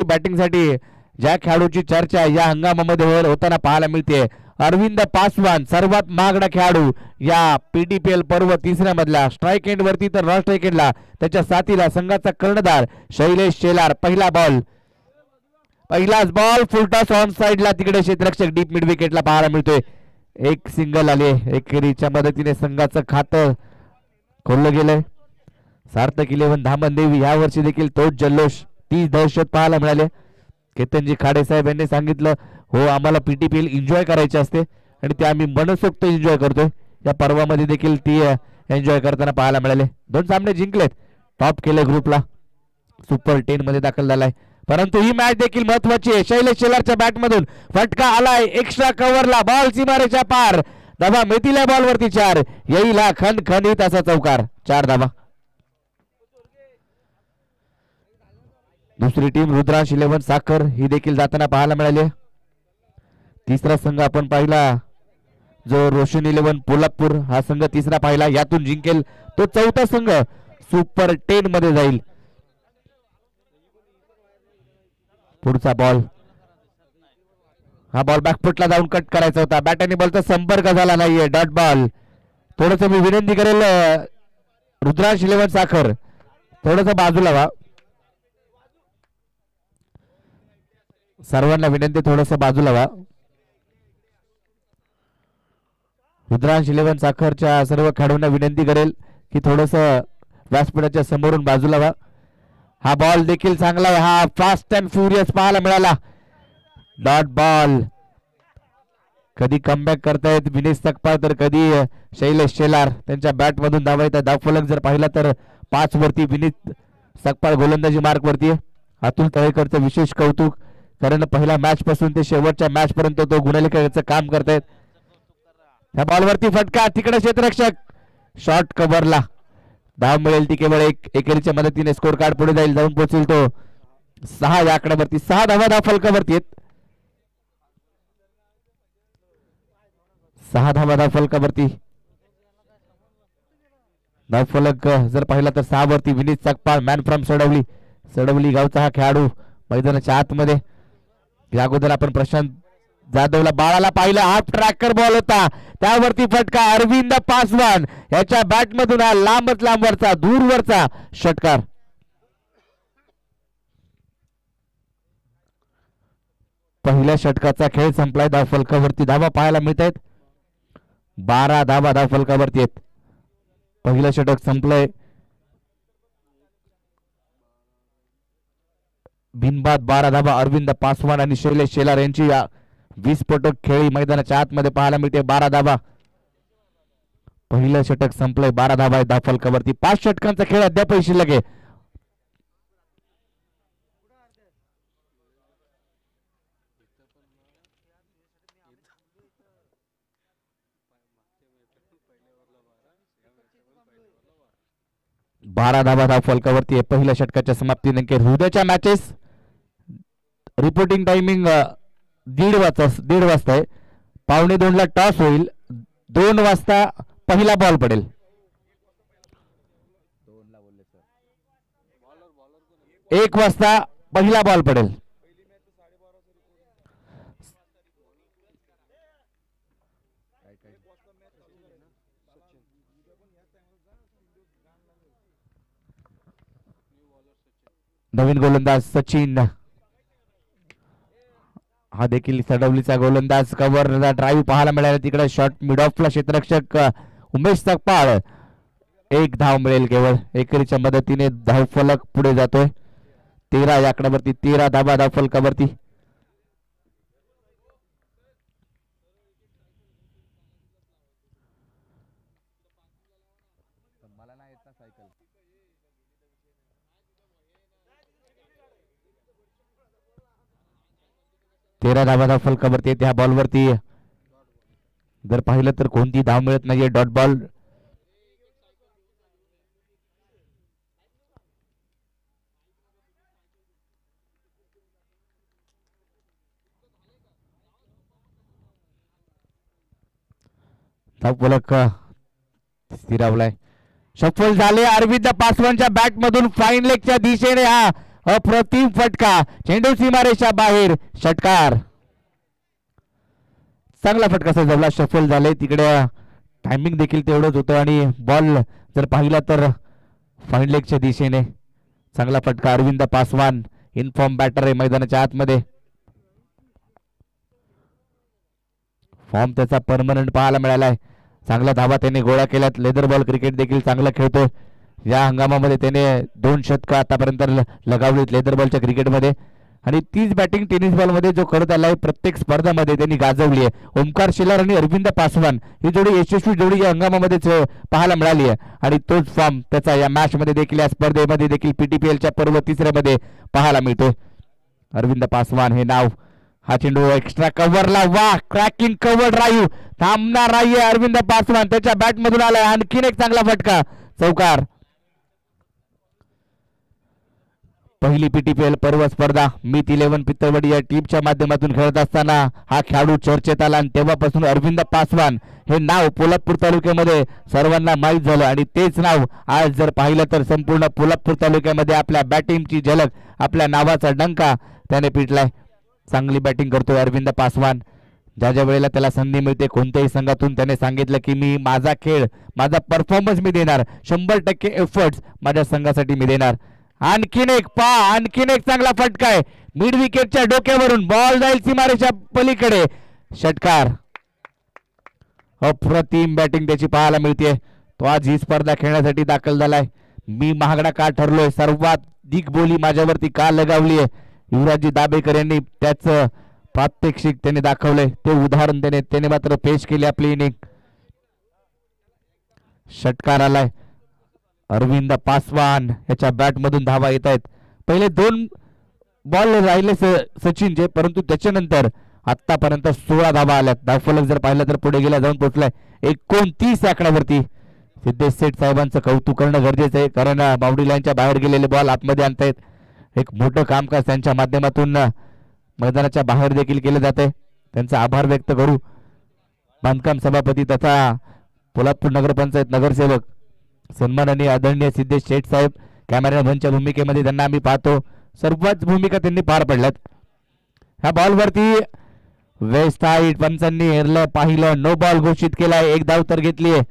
बॅटिंगसाठी ज्या खेळाडूची चर्चा या हंगामामध्ये होताना पाहायला मिळते, अरविंद पासवान सर्वात महागडा खेळाडू या पीटीपीएल पर्व तिसऱ्या मधला. स्ट्राईक एंड वरती तर नॉन स्ट्राईक एंडला त्याच्या साथीला संघाचा कर्णधार शैलेश शेलार. पहिलाच बॉल फुलटॉस ऑन साइडला, तिकडे क्षेत्ररक्षक डीप मिड विकेटला पाहायला मिळतोय. एक सिंगल आले. एकेरीच्या मदतीने संघाचं खातं खोललं गेलंय. सार्थक 11 धामणदेवी या वर्षी देखील तोच जल्लोष, तीच दहशत पाहायला मिळाले. केतनजी खाडे साहेब यांनी सांगितलं, हो आम्हाला पीटीपीएल एन्जॉय करायचे असते आणि ते आम्ही मनसोक्त एन्जॉय करतोय. या पर्वामध्ये देखील ती एन्जॉय करताना पाहायला मिळाले. 2 सामने जिंकलेत, टॉप केले ग्रुपला, सुपर 10 मध्ये दाखल झालाय. परंतु ही मॅच देखील महत्वाची आहे. शैलेश शेलारच्या बॅट मधून फटका आलाय एक्स्ट्रा कव्हरला, बॉल सीमारेच्या पार, धावा मिळतील बॉलवरती 4, येईल खणखणीत असा चौकार. 4 धावा. दुसरी टीम रुद्रांश 11 साखर ही देखील जाताना पाहायला मिळाली. तिसरा संघ आपण पाहिला जो रोशन 11 पोलापूर, हा संघ तिसरा पाहिला, यातून जिंकेल तो चौथा संघ सुपर 10 मध्ये जाईल. पुढचा बॉल, हा बॉल बॅकफुटला जाऊन कट करायचा होता, बॅट आणि बॉलचा संपर्क झाला नाहीये, डॉट बॉल. थोडस मी विनंती करेल रुद्रांश 11 साखर थोडस बाजूला व्हा, सर्वांना विनंती थोडस बाजूला व्हा. रुद्रांश 11 साखरच्या सर्व खेळाडूंना विनंती करेल की थोडस व्यासपीठाच्या समोरून बाजूला व्हा. हा बॉल देखील चांगला आहे, हा फास्ट अँड फ्युरियस पाहायला मिळाला, डॉट बॉल. कधी कमबॅक करतायत विनेश सकपाळ तर कधी शैलेश शेलार, त्यांच्या बॅट मधून धावा येतात. धावफलक जर पाहिला तर 5 वरती विनीत सकपाळ गोलंदाजी मार्क वरती. अतुल तळेकरचं विशेष कौतुक, कारण पहिल्या मॅच पासून ते शेवटच्या मॅच पर्यंत तो गुणलेखकाचं काम करतायत. त्या बॉलवरती फटका, तिकडे क्षेत्ररक्षक शॉर्ट कव्हरला, धाव मिळेल ती केवळ एक. एकेरीच्या मदतीने स्कोर कार्ड पुढे जाईल, जाऊन पोहोचेल तो 6 या आकड्यावरती. 6 धावा धाव फलकावरती आहेत, 6 धावा धाव फलकावरती. धाव फलक जर पाहिला तर 6 वरती विनीत सकपाळ, मॅन फ्रॉम सडवली गावचा हा खेळाडू मैदानाच्या आतमध्ये. या अगोदर आपण प्रशांत जाधवला बाळाला पाहिलं, हाफ ट्रॅकर बॉल होता, त्यावरती फटका. अरविंद पासवान याच्या बॅट मधून हा लांबवरचा दूरवरचा षटकार. पहिल्या षटकाचा खेळ संपलाय. धाव फलकावरती धावा पाहायला मिळत आहेत, 12 धावा धाव फलकावरती आहेत. पहिलं षटक संपलंय. बिनबाद 12 धावा अरविंद पासवान आणि शैलेश शेलार यांची 20 पटक खेळी मैदानाच्या आतमध्ये पाहायला मिळते. 12 धावा, पहिलं षटक संपलंय, 12 धावा आहे धाव फलकावरती. 5 षटकांचा खेळ अद्याप शिल्लक आहे. बारा धावा धाव फलकावरती आहे. पहिल्या षटकाच्या समाप्तीनंतर उद्याच्या मॅचेस रिपोर्टिंग टायमिंग 1:30 वाजता आहे. 1:45 ला टॉस होईल, 2 वाजता पहिला बॉल पडेल. 1 वाजता पहिला बॉल पडेल. नवीन गोलंदाज सचिन, हा देखील सडवलीचा गोलंदाज. कव्हर ड्राईव्ह पाहायला मिळाला, तिकडे शॉर्ट मिड ऑफला क्षेत्ररक्षक उमेश सकपाळ. 1 धाव मिळेल केवळ. एकेरीच्या मदतीने धाव फलक पुढे जातोय. 13 या आकड्यावरती 13 धावा धाव फलकावरती. तेरा धावा धाव फलकावरती. त्या बॉलवरती जर पाहिलं तर कोणती धाव मिळत नाहीये, डॉट बॉल. धाव फलक स्थिरावलाय. सफल झाले अरविंद पासवानच्या बॅट मधून फाईन लेगच्या दिशेने हा अप्रतिम फटका, चेंडू सीमारेषा बाहेर, षटकार. चांगला फटका सजवला, शफल झाले तिकडे. टायमिंग देखील तेवढंच होतं आणि बॉल जर पाहिला तर फाईन लेगच्या दिशेने. चांगला फटका. अरविंद पासवान इनफॉर्म बॅटर आहे मैदानाच्या आतमध्ये. फॉर्म त्याचा परमनंट पाहायला मिळालाय. चांगला धावा त्याने गोळा केल्यात. लेदर बॉल क्रिकेट देखील चांगला खेळतोय. या हंगामामध्ये त्याने 2 शतक आतापर्यंत लगावलीत लेदर बॉलच्या क्रिकेटमध्ये आणि तीच बॅटिंग टेनिस बॉलमध्ये जो करत आलाय प्रत्येक स्पर्धामध्ये त्यांनी गाजवली आहे. ओमकार शेलार आणि अरविंद पासवान ही जोडी यशस्वी जोडी या हंगामामध्ये पाहायला मिळाली आहे आणि तोच फॉर्म त्याचा या मॅच मध्ये देखील, या स्पर्धेमध्ये देखील पीटीपीएलच्या पर्व 3 मध्ये पाहायला मिळतोय. अरविंद पासवान हे नाव. हा चेंडू एक्स्ट्रा कव्हरला, वा क्रॅकिंग कव्हर ड्राईव्ह, थांबणार नाहीये अरविंद पासवान. त्याच्या बॅट मधून आलाय आणखीन एक चांगला फटका, चौकार. पहिली पीटीपीएल पर्व स्पर्धा मीत 11 पित्तळवडी या टीमच्या माध्यमातून खेळत असताना हा खेळाडू चर्चेत आला आणि तेव्हापासून अरविंद पासवान हे नाव पोलादपूर तालुक्यामध्ये सर्वांना माहीत झालं आणि तेच नाव आज जर पाहिलं तर संपूर्ण पोलादपूर तालुक्यामध्ये आपल्या बॅटिंगची झलक, आपल्या नावाचा डंका त्याने पिटलाय. चांगली बॅटिंग करतोय अरविंद पासवान. ज्या ज्या वेळेला त्याला संधी मिळते कोणत्याही संघातून त्याने सांगितलं की मी माझा खेळ, माझा परफॉर्मन्स मी देणार, 100% एफर्ट्स माझ्या संघासाठी मी देणार. आणखीन एक आणखीन एक चांगला फटका आहे. मिड विकेटच्या डोक्यावरून बॉल जाईल सीमारेषा पलीकडे, षटकार. अप्रतिम बॅटिंग त्याची पाहायला मिळते. तो आज ही स्पर्धा खेळण्यासाठी दाखल झालाय. मी महागडा का ठरलोय, सर्वाधिक बोली माझ्यावरती का लगावली आहे, युवराजजी दाभेकर यांनी त्याचं प्रात्यक्षिक त्याने दाखवलंय. ते उदाहरण त्याने मात्र पेश केले आपली इनिंग. षटकार आलाय. अरविंद पासवान याच्या बॅट मधून धावा येत आहेत. पहिले 2 बॉल राहिले सचिनचे, परंतु त्याच्यानंतर आतापर्यंत 16 धावा आल्यात. धावफलक जर पाहिलं तर पुढे गेला जाऊन पोहोचलाय 29 आकड्यावरती. सिद्धेश सेठ साहेबांचं कौतुक करणं गरजेचं आहे, कारण बाउंड्री लाईनच्या बाहेर गेलेले बॉल आतमध्ये आणतायत. एक मोठं कामकाज त्यांच्या माध्यमातून मैदानाच्या बाहेर देखील केलं जाते. त्यांचा आभार व्यक्त करू. बांधकाम सभापती तथा पोलादपूर नगरपंचायत नगरसेवक सन्माननीय आदरणीय सिद्धेश शेठ साहेब, कॅमेरामनच्या भूमिकेमध्ये त्यांना आम्ही पाहतो. सर्वच भूमिका त्यांनी पार पडल्यात. ह्या बॉलवरती वेस्ट साइड पंचांनी हेरलं, पाहिलं, नो बॉल घोषित केलाय. 1 धाव तर घेतली आहे.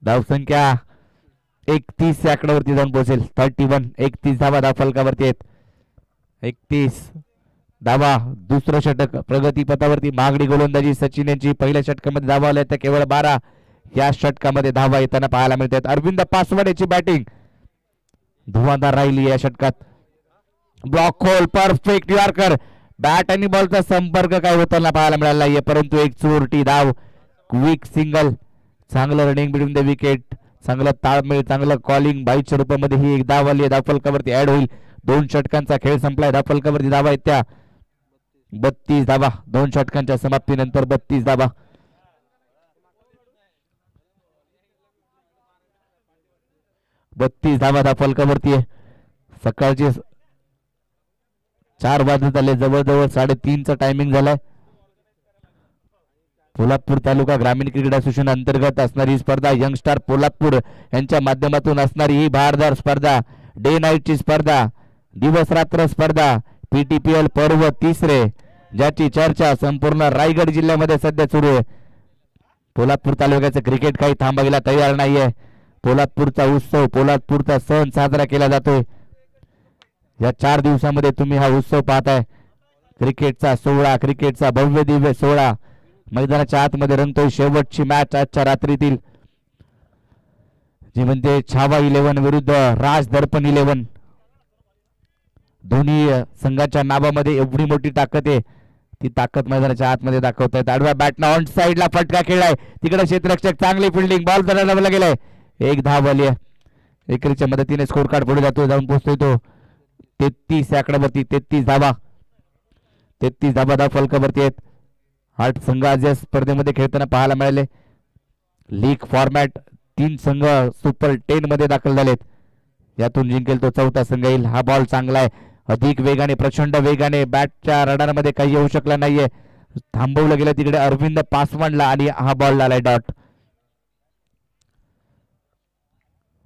धावसंख्या 31 आकड्यावरती जाऊन पोहोचेल. 31, 31 धावा धाव फलकावरती आहेत. 31 धावा. दुसरं षटक प्रगती पथावरती. महागडी गोलंदाजी सचिन यांची. पहिल्या षटकामध्ये धावा आल्या त्या केवळ 12. या षटकामध्ये धावा येताना पाहायला मिळतात. अरविंद पासवान याची बॅटिंग धुवांधार राहिली या षटकात. Block hole, perfect yorker. Bat आणि बॉलचा संपर्क काय होताना पाहायला मिळाला नाहीये, परंतु एक चोरटी धाव, क्विक सिंगल. चांगलं रनिंग बिटवीन द विकेट, चांगलं ताळमेळ, चांगलं कॉलिंग. 22 रूपयामध्ये ही एक धाव आली आहे. धावफलकावरती ऍड होईल. 2 षटकांचा खेळ संपलाय. धावफलकावरती धावा आहेत त्या 32 धावा. 2 षटकांच्या समाप्तीनंतर 32 धावा. 32 धावा धावफलकावरती आहे. सकाळचे 4 वाजत आले. जवळजवळ 3:30चा टायमिंग झालाय. पोलादपूर तालुका ग्रामीण क्रिकेट असोसिएशन अंतर्गत असणारी स्पर्धा, यंगस्टार पोलादपूर यांच्या माध्यमातून असणारी ही भारदार स्पर्धा, डे नाईटची स्पर्धा, दिवस रात्र स्पर्धा, पीटीपीएल पर्व 3, ज्याची चर्चा संपूर्ण रायगड जिल्ह्यामध्ये सध्या सुरू आहे. पोलादपूर तालुक्याचं क्रिकेट काही थांबायला तयार नाहीये. पोलादपूरचा उत्सव, पोलादपूरचा सण साजरा केला जातोय. या 4 दिवसामध्ये तुम्ही हा उत्सव पाहताय. क्रिकेटचा सोहळा, क्रिकेटचा भव्य दिव्य सोहळा मैदानाच्या आतमध्ये रंगतोय. शेवटची मॅच आजच्या रात्रीतील, जी म्हणजे छावा 11 विरुद्ध राज दर्पण 11. दोन्ही संघाच्या नावामध्ये एवढी मोठी ताकद आहे, ती ताकद मैदानाच्या आतमध्ये दाखवतायत. आडव्या बॅटना ऑन साइडला फटका खेळलाय. तिकडे क्षेत्ररक्षक, चांगली फिल्डिंग, बॉल जरा गेलाय. 1 धाव आली आहे. एकरीच्या मदतीने स्कोर कार्ड पुढे जातोय, जाऊन पोहोचतोय तो 33 आकड्यावरती. 33 धावा. 33 धावा धाव फलकावरती आहेत. 8 संघ आज या स्पर्धेमध्ये खेळताना पाहायला मिळाले. लीग फॉर्मॅट 3 संघ सुपर 10 मध्ये दाखल झालेत. यातून जिंकेल तो 4था संघ येईल. हा बॉल चांगला आहे, अधिक वेगाने, प्रचंड वेगाने, बॅटच्या रडारमध्ये काही येऊ शकला नाहीये. थांबवलं गेलं तिकडे अरविंद पासवानला आणि हा बॉल आलाय डॉट.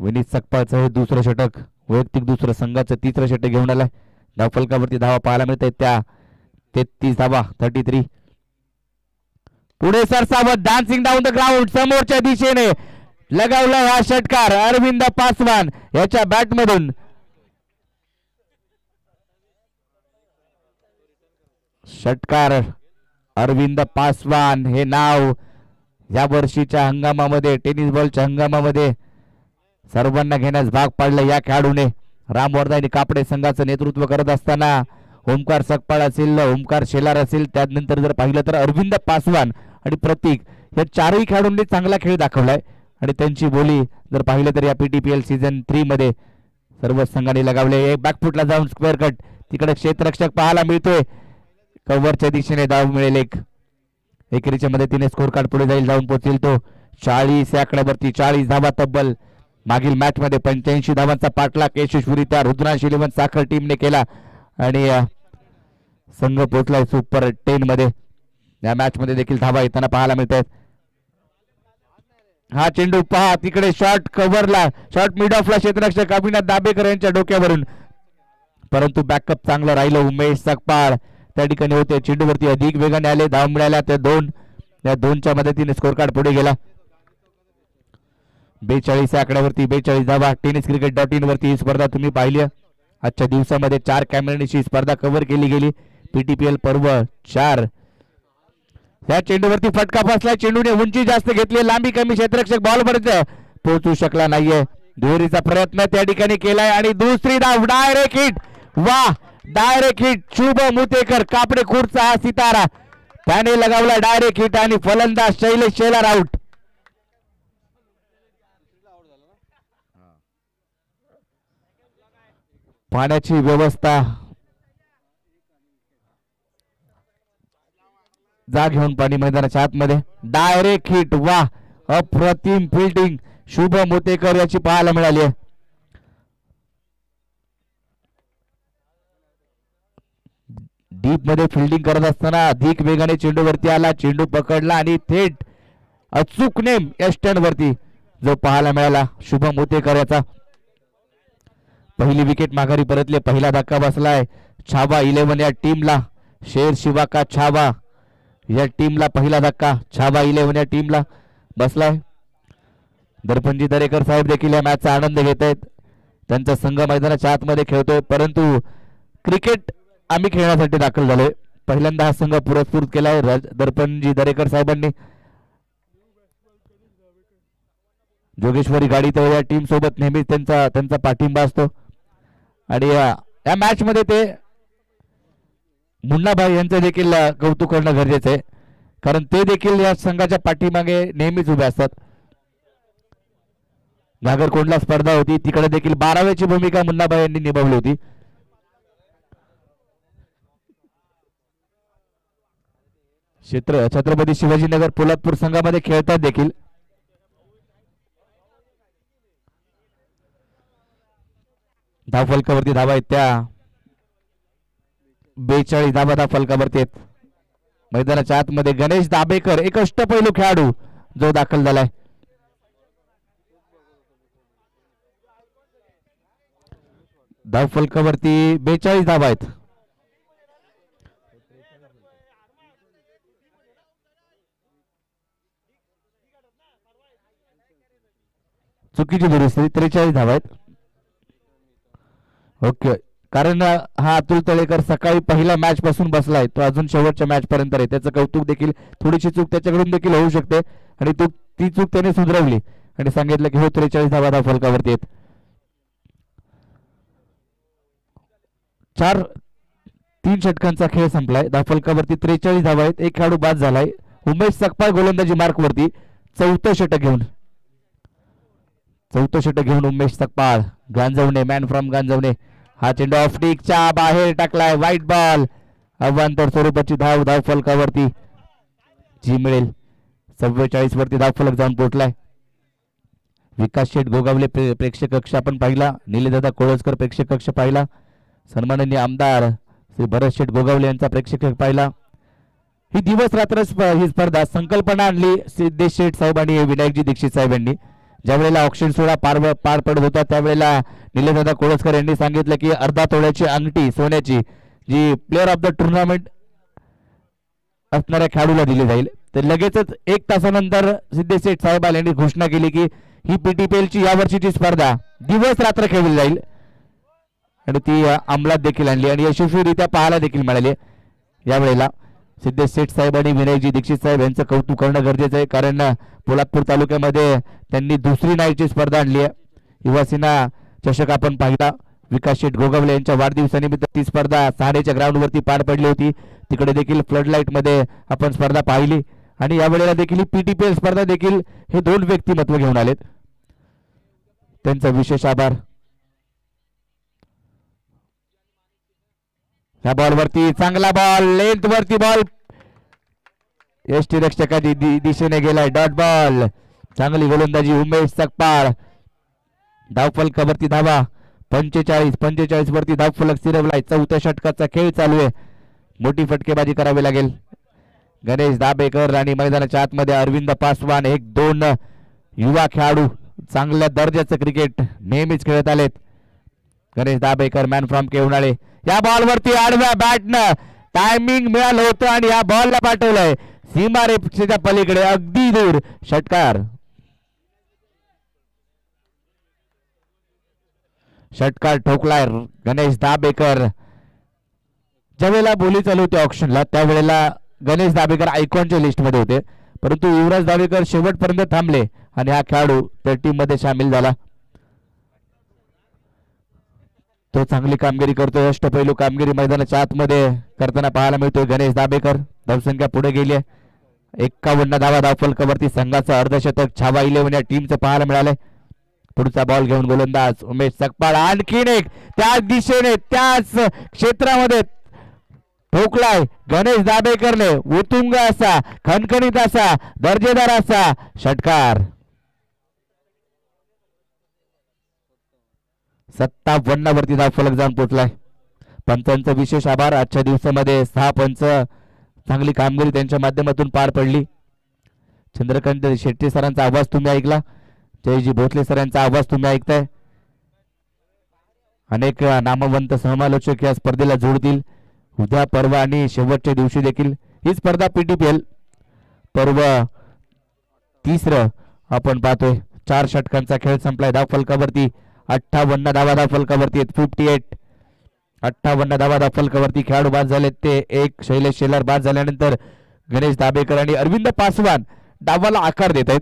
विनीत सकपाळचं हे दुसरं षटक, वैयक्तिक दुसरं, संघाचं तिसरं षटक घेऊन आलाय. धावफलकावरती धावा पाहायला मिळत आहेत त्या 33 धावा 33. पुढे सरसावत डान्सिंग डाऊन द ग्राउंड समोरच्या दिशेने लगावला हा षटकार अरविंद पासवान याच्या बॅटमधून. षटकार अरविंद पासवान हे नाव या वर्षीच्या हंगामामध्ये, टेनिस बॉलच्या हंगामामध्ये सर्वांना घेण्यास भाग पाडलं या खेळाडूने. रामवर्धानी कापडे संघाचं नेतृत्व करत असताना ओमकार सकपाळ असेल, ओमकार शेलार असेल, त्यानंतर जर पाहिलं तर अरविंद पासवान आणि प्रतीक या चारही खेळाडूंनी चांगला खेळ दाखवलाय. आणि त्यांची बोली जर पाहिलं तर या PTPL सीझन 3 मध्ये सर्व संघांनी लगावले. बॅकफुटला जाऊन स्क्वेअर कट, तिकडे क्षेत्ररक्षक पाहायला मिळतोय. कव्हरच्या दिशेने धाव मिळेल एक. एकेरीच्या मदतीने स्कोर कार्ड पुढे जाईल, जाऊन पोहोचेल तो 40 या आकड्यावरती. 40 धावा तब्बल. मागील मॅच मध्ये 85 धावांचा पाठलाग यशस्वी त्या रुद्रांश इलेव्हन साखर टीमने केला आणि संघ पोहोचलाय सुपर 10 मध्ये. या मॅच मध्ये देखील धावा येताना पाहायला मिळतात. हा चेंडू पहा तिकडे शॉट कव्हरला, शॉट मिड ऑफला क्षेत्ररक्षक अभिनाथ दाबेकर यांच्या डोक्यावरून, परंतु बॅकअप चांगलं राहिलं उमेश सकपाळ त्या ठिकाणी होते. चेंडूवरती अधिक वेगाने आले, धाव मिळाल्या त्या 2. या 2च्या मदतीने स्कोर कार्ड पुढे गेला. 42 या आकड्यावरती 42 धावा. tenniscricket.in वरती ही स्पर्धा तुम्ही पाहिली. आजच्या दिवसामध्ये 4 कॅमेऱ्यांची स्पर्धा कव्हर केली गेली. PTPL पर्व 4. या चेंडूवरती फटका बसला, चेंडूने उंची जास्त घेतली, लांबी कमी, क्षेत्ररक्षक बॉल पर्यंत पोहोचू शकला नाहीये. दुहेरीचा प्रयत्न त्या ठिकाणी केलाय आणि दुसरी धाव डायरेक्ट हिट. वा, डायरेक्ट हिट. शुभ मुतेकर कापडे खुर्दचा हा सितारा, त्याने लगावला डायरेक्ट हिट आणि फलंदाज शैलेश शेलार आउट. पाण्याची व्यवस्था जा घेऊन पाणी मैदानाच्या आतमध्ये. Direct hit. वा, अप्रतिम फिल्डिंग शुभ मुतेकर याची पाहायला मिळाली आहे. डीप मध्ये फिल्डिंग करत असताना अधिक वेगाने चेंडूवरती आला, चेंडू पकडला आणि थेट अचूक नेम एस्टन वरती जो पाहायला मिळाला शुभ मुतेकर याचा. पहिली विकेट माघारी परतले, पहिला धक्का बसलाय छावा 11 या टीमला. शेर शिवा का छावा या टीमला पहिला धक्का छावा 11 या टीमला बसलाय. दर्पणजी दरेकर साहेब देखील या मॅचचा आनंद घेत आहेत. त्यांचा संघ मैदानाच्या आतमध्ये खेळतोय, परंतु क्रिकेट आम्ही खेळण्यासाठी दाखल झालोय. पहिल्यांदा हा संघ पुरस्कृत केलाय दर्पणजी दरेकर साहेबांनी. जोगेश्वरी गाडी तर या टीम सोबत नेहमीच त्यांचा पाठिंबा असतो आणि या मॅच मध्ये ते मुन्नाभाई यांचं देखील कौतुक करणं गरजेचं आहे, कारण ते देखील या संघाच्या पाठीमागे नेहमीच उभे असतात. नागरकोंडला स्पर्धा होती, तिकडे देखील 12व्याची भूमिका मुन्नाभाई यांनी निभावली होती. छत्रपती शिवाजीनगर पोलादपूर संघामध्ये खेळतात देखील. धावफलकावरती धावा आहेत त्या 42 धावा धावफलकावरती आहेत. मैदानाच्या आतमध्ये गणेश दाबेकर एक अष्टपैलू खेळाडू जो दाखल झालाय. धावफलकावरती 42 धावा आहेत. चुकीची दुरुस्ती 43 धावा आहेत. ओके, कारण हा अतुल तळेकर सकाळी पहिल्या मॅच पासून बसलाय, तो अजून शेवटच्या मॅच पर्यंत आहे. त्याचं कौतुक देखील, थोडीशी चूक त्याच्याकडून देखील होऊ शकते आणि ती चूक त्याने सुधारवली आणि सांगितलं की हो 43 धावा धावफलकावरती आहेत. 3 षटकांचा खेळ संपलाय. धावफलकावरती 43 धावा आहेत. एक खेळाडू बाद झालाय. उमेश सकपाळ गोलंदाजी मार्क वरती चौथं षटक घेऊन उमेश सकपाळ. गांजवणे, मॅन फ्रॉम गांजवणे, हा चेंडू ऑफ स्टिकच्या बाहेर टाकलाय. White ball. अवांतर स्वरूपाची धाव धावफलकावरती जी मिळेल. 44 वरती धावफलक जाऊन पोहोचलाय. विकास शेठ गोगावले प्रेक्षक कक्ष आपण पाहिला. निलेदादा कोळसकर प्रेक्षक कक्ष पाहिला. सन्माननीय आमदार श्री भरत शेठ गोगावले यांचा प्रेक्षक पाहिला. ही दिवस रात्र ही स्पर्धा संकल्पना आणली सिद्धेश शेठ साहेब आणि विनायकजी दीक्षित साहेब यांनी. ज्या वेळेला ऑक्शन सोहळा पार पडत होता त्यावेळेला निलेशदादा कोळसकर यांनी सांगितलं की अर्धा तोळ्याची अंगठी सोन्याची जी प्लेअर ऑफ द टुर्नामेंट असणाऱ्या खेळाडूला दिली जाईल. तर लगेचच 1 तासानंतर सिद्धेश शेठ साहेब यांनी घोषणा केली की ही PTPL ची यावर्षीची स्पर्धा दिवस रात्र खेळली जाईल आणि ती अंमलात देखील आणली आणि यशस्वीरित्या पाहायला देखील मिळाली. यावेळेला सिद्धेश शेठ साहेब आणि विनायकजी दीक्षित साहेब यांचं कौतुक करणं गरजेचं आहे, कारण पोलादपूर तालुक्यामध्ये त्यांनी दुसरी नाईटची स्पर्धा आणली आहे. युवासेना चषक आपण पाहिला. विकास शेठ गोगवले यांच्या वाढदिवसानिमित्त ती स्पर्धा सहारेच्या ग्राउंडवरती पार पडली होती. तिकडे देखील फ्लडलाईट मध्ये आपण स्पर्धा पाहिली आणि यावेळेला देखील ही PTPL स्पर्धा देखील हे 2 व्यक्तिमत्व घेऊन आलेत. त्यांचा विशेष आभार. या बॉलवरती चांगला बॉल, लेंथ वरती बॉल यष्टीरक्षकाची दिशेने गेलाय. Dot ball. चांगली गोलंदाजी उमेश सकपाळ. धावफलकावरती धावा 45 वरती धावफलक स्थिरवलाय. 4थ्या षटकाचा खेळ चालू आहे. मोठी फटकेबाजी करावी लागेल. गणेश दाबेकर आणि मैदानाच्या आतमध्ये अरविंद पासवान, 1-2 युवा खेळाडू चांगल्या दर्जाचं क्रिकेट नेहमीच खेळत आलेत. Ganesh Dabekar man from Kevnale. या बॉलवरती आडव्या बॅटनं टायमिंग मिळालं होतं आणि या बॉलला पाठवलंय सीमारेषेच्या पलीकडे अगदी दूर. षटकार. षटकार ठोकलाय गणेश दाबेकर. ज्यावेळेला बोली चालू होती ऑक्शनला त्यावेळेला गणेश दाबेकर आयकॉनच्या लिस्टमध्ये होते, परंतु युवराज दाबेकर शेवटपर्यंत थांबले आणि हा खेळाडू त्या टीम मध्ये सामील झाला. तो चांगली कामगिरी करतोय. अष्टपैलू कामगिरी मैदानाच्या आतमध्ये करताना पाहायला मिळतोय. गणेश दाबेकर धावसंख्या पुढे गेली आहे. 51 धावा धावफलकावरती संघाचं अर्धशतक छावा 11 या टीमचं पाहायला मिळालंय. पुढचा बॉल घेऊन गोलंदाज उमेश सकपाळ. आणखीन एक त्याच दिशेने त्याच क्षेत्रामध्ये ठोकलाय गणेश दाबेकरने. उत्तुंग असा, खणखणीत असा, दर्जेदार असा षटकार. 57 वरती धावफलक जाऊन पोहोचलाय. पंचांचा विशेष आभार. आजच्या दिवसामध्ये 6 पंच चांगली कामगिरी त्यांच्या माध्यमातून पार पडली. चंद्रकांत शेट्टी सरांचा आवाज तुम्ही ऐकला. जयजी भोसले सरांचा आवाज तुम्ही ऐकताय. अनेक नामवंत समालोचक या स्पर्धेला जोडतील. उद्या, परवा आणि शेवटच्या दिवशी देखील ही स्पर्धा PTPL पर्व 3रं आपण पाहतोय. 4 षटकांचा खेळ संपलाय. धावफलकावरती 58 धावा धावफलकावरती 58 धावा धावफलकावरती खेळाडू बाद झालेत. ते एक शैलेश शेलार बाद झाल्यानंतर गणेश दाबेकर आणि अरविंद पासवान डावाला आकार देत आहेत.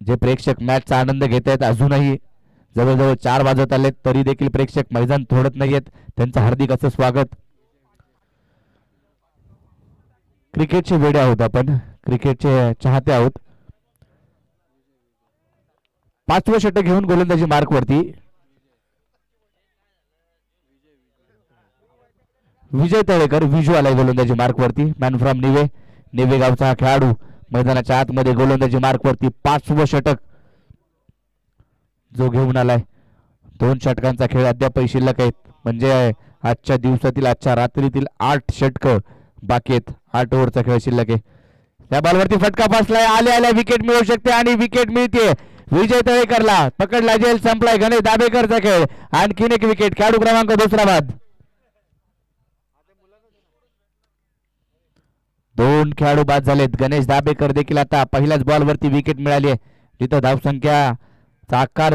जे प्रेक्षक मॅचचा आनंद घेत आहेत, अजूनही जवळजवळ 4 वाजत आलेत तरी देखील प्रेक्षक मैदान सोडत नाहीयेत. त्यांचं हार्दिक असं स्वागत. क्रिकेटचे वेडे आहोत आपण, क्रिकेटचे चाहते आहोत. 5वं षटक घेऊन गोलंदाजी मार्क वरती विजय तळेकर. विजू आलाय गोलंदाजी मार्क वरती. मॅन फ्रॉम निवे गावचा हा खेळाडू मैदानाच्या आतमध्ये गोलंदाजी मार्क वरती 5वं षटक जो घेऊन आलाय. 2 षटकांचा खेळ अद्याप शिल्लक आहेत. म्हणजे आजच्या दिवसातील, आजच्या रात्रीतील 8 षटक बाकी आहेत. 8 ओव्हरचा खेळ शिल्लक आहे. त्या बॉलवरती फटका बसलाय. आल्या विकेट मिळू शकते आणि विकेट मिळते विजय तळेकरला. पकडला, जेल संपलाय. गणेश दाबेकरचा खेळ. आणखीन एक विकेट. खेळाडू क्रमांक 2 बाद. 2 खेळाडू बाद झालेत. गणेश दाबेकर देखील आता पहिल्याच बॉलवरती विकेट मिळाली आहे. तिथं धावसंख्याचा आकार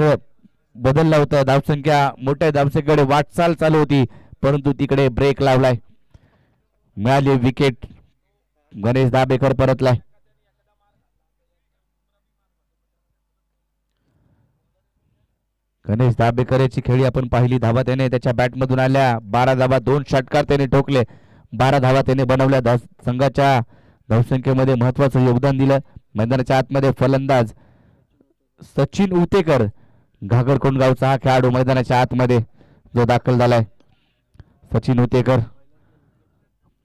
बदलला होता. धावसंख्या मोठ्या धावसंख्येकडे वाटचाल चालू होती, परंतु तिकडे ब्रेक लावलाय. मिळाली विकेट. गणेश दाबेकर परतलाय. गणेश दाबेकर याची खेळी आपण पाहिली. धावा त्याने त्याच्या बॅटमधून आल्या. 12 धावा, 2 षटकार त्याने ठोकले. 12 धावा त्याने बनवल्या. संघाच्या धावसंख्येमध्ये महत्वाचं योगदान दिलं. मैदानाच्या आतमध्ये फलंदाज सचिन उतेकर, घागरकोंड गावचा हा खेळाडू मैदानाच्या आतमध्ये जो दाखल झालाय. सचिन उतेकर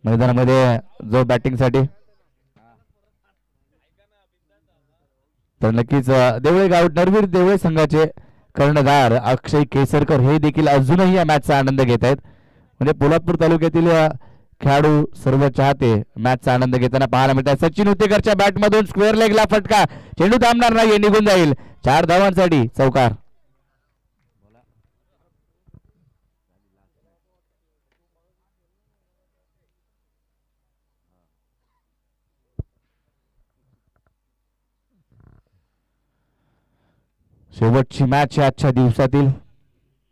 मैदानामध्ये जो बॅटिंगसाठी तर नक्कीच देवळे गाव नरवीर देवळे संघाचे कर्णधार अक्षय केसरकर हे देखील अजूनही या मॅचचा आनंद घेत आहेत. म्हणजे पोलादपूर तालुक्यातील खेळाडू सर्व चाहते मॅचचा आनंद घेताना पाहायला मिळतात. सचिन उतेकरच्या बॅटमधून स्क्वेअर लेगला फटका, चेंडू थांबणार नाही, निघून जाईल. 4 धावांसाठी चौकार. शेवटची मॅच आजच्या दिवसातील,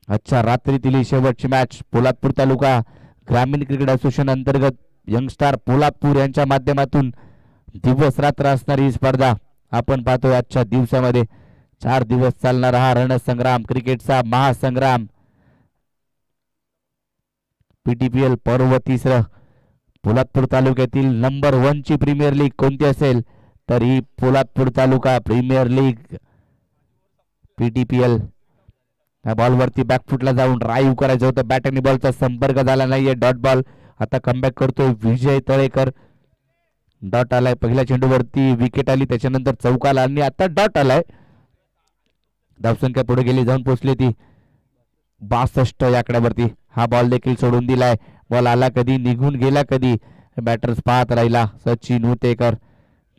आजच्या रात्रीतील शेवटची मॅच पोलादपूर तालुका ग्रामीण क्रिकेट असोसिएशन अंतर्गत यंगस्टार पोलादपूर यांच्या माध्यमातून दिवस रात्र असणारी ही स्पर्धा आपण पाहतोय. आजच्या दिवसामध्ये 4 दिवस चालणारा हा रणसंग्राम, क्रिकेटचा महासंग्राम, PTPL पर्व 3. पोलादपूर तालुक्यातील नंबर 1 ची प्रीमियर लीग कोणती असेल तर ही पोलादपूर तालुका प्रीमियर लीग PTPL. या बॉलवरती बॅकफुटला जाऊन ड्राईव्ह करायचं होतं, बॅट आणि बॉलचा संपर्क झाला नाहीये. Dot ball. आता कमबॅक करतोय विजय तळेकर. डॉट आलाय, पहिल्या चेंडूवरती विकेट आली, त्याच्यानंतर चौकाला आणि आता डॉट आलाय. धावसंख्या पुढे गेली, जाऊन पोहोचली ती 62 या आकड्यावरती. हा बॉल देखील सोडून दिलाय. बॉल आला कधी, निघून गेला कधी, बॅटर्स पाहत राहिला. सचिन उतेकर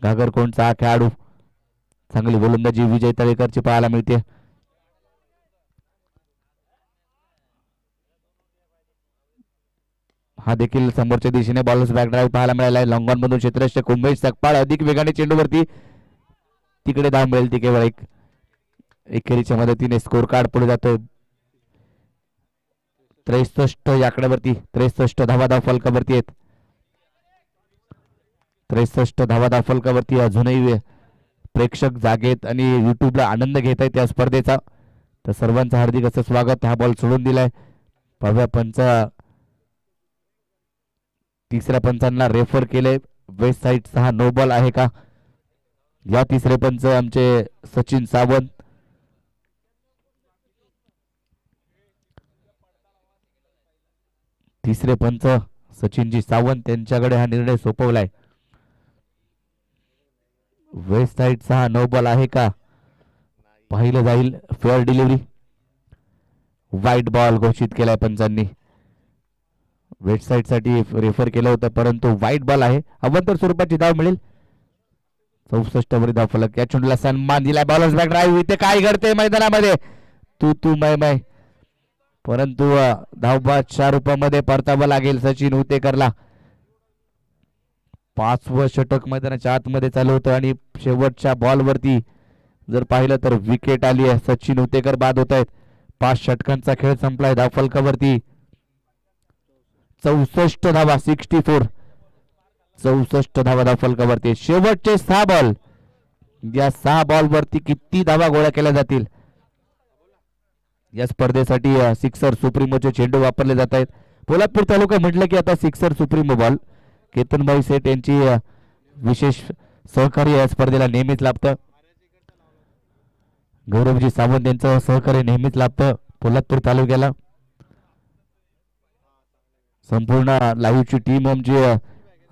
घागरकोंडचा हा खेळाडू. चांगली गोलंदाजी विजय तळेकरची पाहायला मिळते. हा देखील समोरच्या दिशेने बॉलर्स बॅक ड्राईव्ह पाहायला मिळाला आहे. लॉंग ऑन मधून क्षेत्ररक्षक उमेश सकपाळ अधिक वेगाने चेंडूवरती, तिकडे धाव मिळेल ती केवळ एक. एकेरीच्या मदतीने स्कोर कार्ड पुढे जातोय. 63 या आकड्यावरती, 63 धावा धाव फलकावरती आहेत. 63 धावा धाव फलकावरती. अजूनही प्रेक्षक जागेत आणि युट्यूबला आनंद घेत आहेत या स्पर्धेचा. तर सर्वांचं हार्दिक असं स्वागत. हा बॉल सोडून दिलाय. पाहूया पंच, तिसऱ्या पंचांना रेफर केले. वेस्ट साईडचा हा नो बॉल आहे का? या तिसरे पंच आमचे सचिन सावंत. तिसरे पंच सचिनजी सावंत यांच्याकडे हा निर्णय सोपवलाय. वेस्ट साईडचा हा नो बॉल आहे का पाहिलं जाईल. फेअर डिलिव्हरी, व्हाईट बॉल घोषित केलाय पंचांनी. वेस्ट साईड साठी रेफर केलं होतं परंतु व्हाईट बॉल आहे. अवंतर स्वरूपाची धाव मिळेल. 64 वरी धाव फलक. या चेंडूला सन्मान दिलाय. Bowlers back drive. इथे काय घडते मैदानामध्ये, तू मै, परंतु धावबादच्या रूपामध्ये परतावं लागेल सचिन उतेकरला. 5वं षटक मैदानाच्या आतमध्ये चालू होतं आणि शेवटच्या बॉलवरती जर पाहिलं तर विकेट आली आहे. सचिन उतेकर बाद होत आहेत. 5 षटकांचा खेळ संपलाय. धावफलकावरती 64 धावा, 64, 64 धावा धावफलकावरती. शेवटचे 6 बॉल, या 6 बॉल वरती किती धावा गोळा केल्या जातील. या स्पर्धेसाठी सिक्सर सुप्रीमोचे चेंडू वापरले जात आहेत. पोलादपूर तालुका म्हटलं की आता सिक्सर सुप्रीमो बॉल. केतनभाई सेठ यांची विशेष सहकार्य या स्पर्धेला नेहमीच लाभतं. गौरवजी सावंत यांचं सहकार्य नेहमीच लाभतं पोलादपूर तालुक्याला. संपूर्ण लाईव्हची टीम आमची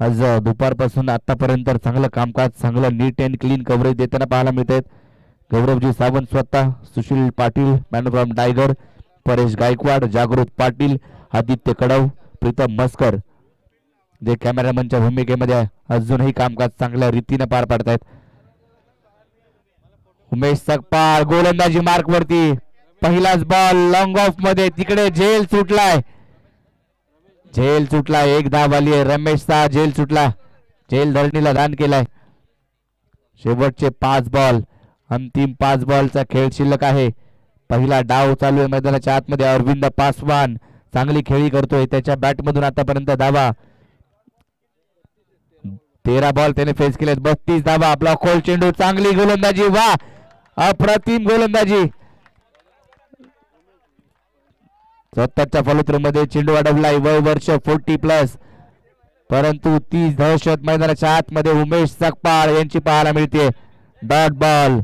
आज दुपारपासून आतापर्यंत चांगलं कामकाज, चांगलं नीट अँड क्लीन कव्हरेज देताना पाहायला मिळत आहेत. गौरवजी सावंत स्वतः, Sushil Patil man from tiger, Paresh Gaikwad, जागृत पाटील, आदित्य कडव, प्रीतम मस्कर जे कॅमेरामनच्या भूमिकेमध्ये अजूनही कामकाज चांगल्या रीतीने पार पाडतायत. उमेश सकपाळ गोलंदाजी मार्क वरती. पहिलाच बॉल लॉंग ऑफ मध्ये, तिकडे झेल सुटलाय. झेल सुटला. 1 धाव आली आहे. रमेशचा झेल सुटला. झेल धरणीला दान केलाय. शेवटचे 5 बॉल, अंतिम 5 बॉलचा खेळ शिल्लक आहे. पहिला डाव चालू आहे मैदानाच्या आतमध्ये. अरविंद पासवान चांगली खेळी करतोय. त्याच्या बॅटमधून आतापर्यंत धावा 13 बॉल त्याने फेस केलेत. 32 धावा. आपला खोल चेंडू, चांगली गोलंदाजी. वा, अप्रतिम गोलंदाजी. स्वतःच्या फलुत्रीमध्ये चेंडू अडवलाय. वय वर्ष 40+, परंतु 30 दहशत मैदानाच्या आतमध्ये उमेश सकपाळ यांची पाहायला मिळते. Dot ball.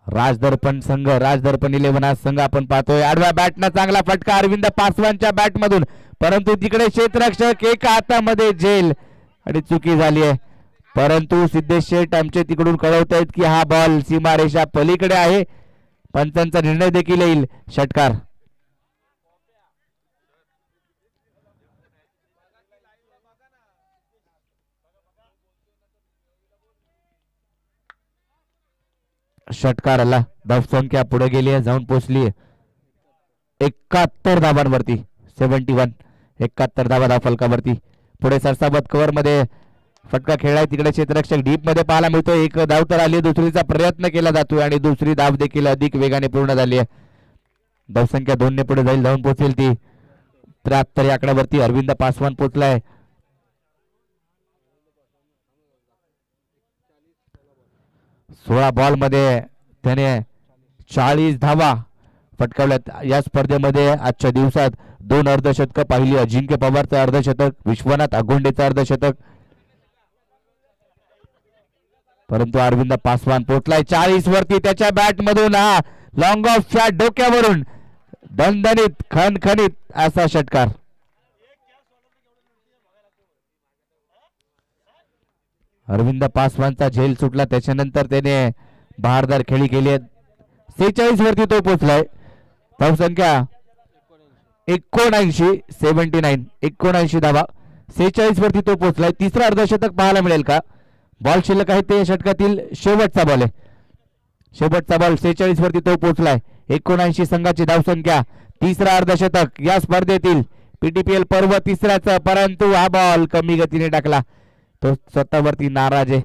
राजदर्पण संघ, राजदर्पण 11 हा संघ आपण पाहतोय. आडव्या बॅटना चांगला फटका अरविंद पासवानच्या बॅटमधून, परंतु तिकडे क्षेत्ररक्षक एका हातामध्ये झेल आणि चुकी झाली आहे. परंतु सिद्धेश शेठ आमचे तिकडून कळवत आहेत की हा बॉल सीमारेषा पलीकडे आहे. पंचांचा निर्णय देखील येईल. षटकार. षटकार आला. धावसंख्या पुढे गेली आहे, जाऊन पोहोचली 71 धावांवरती. 71 71 धावा धाव फलकावरती. पुढे सरसाबत कव्हर मध्ये फटका खेळलाय. तिकडे क्षेत्ररक्षक डीप मध्ये पाहायला मिळतोय. एक धाव तर आली, दुसरीचा प्रयत्न केला जातोय आणि दुसरी धाव देखील अधिक वेगाने पूर्ण झाली आहे. धावसंख्या 2 ने पुढे जाईल, जाऊन पोहोचेल ती 73 या आकड्यावरती. अरविंद पासवान पोहोचलाय. 16 बॉल मध्ये त्याने 40 धावा फटकावल्यात. या स्पर्धेमध्ये आजच्या दिवसात 2 अर्धशतक पाहिली. अजिंक्य पवारचं अर्धशतक, विश्वनाथ अगोंडेचं अर्धशतक. परंतु अरविंद पासवान पोहोचलाय 40 वरती. त्याच्या बॅट मधून हा लॉंग ऑफ शॉट डोक्यावरून दणदणीत खणखणीत असा षटकार. अरविंद पासवानचा झेल सुटला, त्याच्यानंतर त्याने बहारदार खेळी केली. 46 वरती तो पोहोचलाय. धावसंख्या 79 धावा. 46 वरती तो पोहोचलाय. तिसरा अर्धशतक पाहायला मिळेल का? बॉल शिल्लक आहे, ते षटकातील शेवटचा बॉल आहे. शेवटचा बॉल 46 वरती तो पोहोचलाय. 79 संघाची धावसंख्या. तिसरा अर्धशतक या स्पर्धेतील पीटीपीएल पर्व तिसऱ्याचा. परंतु हा बॉल कमी गतीने टाकला. तो स्वतःवरती नाराज आहे.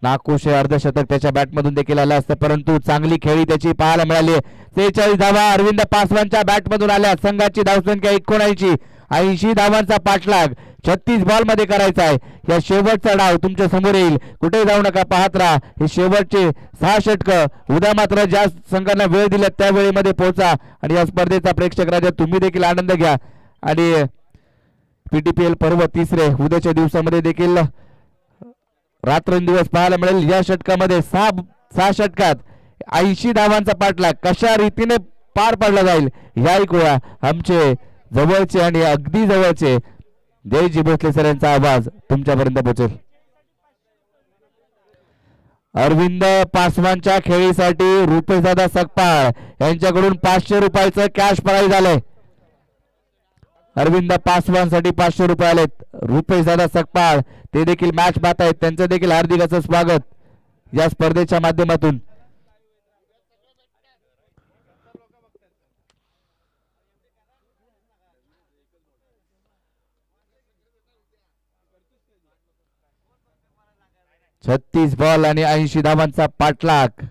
नाखुश अर्धशतक त्याच्या बॅटमधून देखील आलं असतं, परंतु चांगली खेळी त्याची पाहायला मिळाली. 46 धावा अरविंद पासवानच्या बॅटमधून आल्या. संघाची धावसंख्या 79. 80 धावांचा पाठलाग 36 बॉल मध्ये करायचा आहे. या शेवटचा डाव तुमच्या समोर येईल, कुठे जाऊ नका, पाहत राहा. हे शेवटचे 6 षटक. उद्या मात्र ज्या संघांना वेळ दिला त्या वेळेमध्ये पोहोचा आणि या स्पर्धेचा प्रेक्षक राजा तुम्ही देखील आनंद घ्या. आणि पीटीपीएल पर्व तिसरे उद्याच्या दिवसामध्ये देखील रात्रंदिवस पाहायला मिळेल. या षटकामध्ये 6 षटकात 80 धावांचा पाठलाग कशा रीतीने पार पडला जाईल या ऐकूया. आमचे जवळचे आणि अगदी जवळचे जयजी भोसले सर यांचा आवाज तुमच्यापर्यंत पोहोचेल. अरविंद पासवानच्या खेळीसाठी रुपेशदादा सकपाळ यांच्याकडून 500 रुपयाचं कॅश प्राइज आलंय. अरविंद पासवान साठी 500 रुपये आलेत. रुपेशदादा सकपाळ ते देखील मॅच पाहत आहेत, त्यांचं देखील हार्दिक असं स्वागत या स्पर्धेच्या माध्यमातून. छत्तीस बॉल आणि 80 धावांचा पाठलाग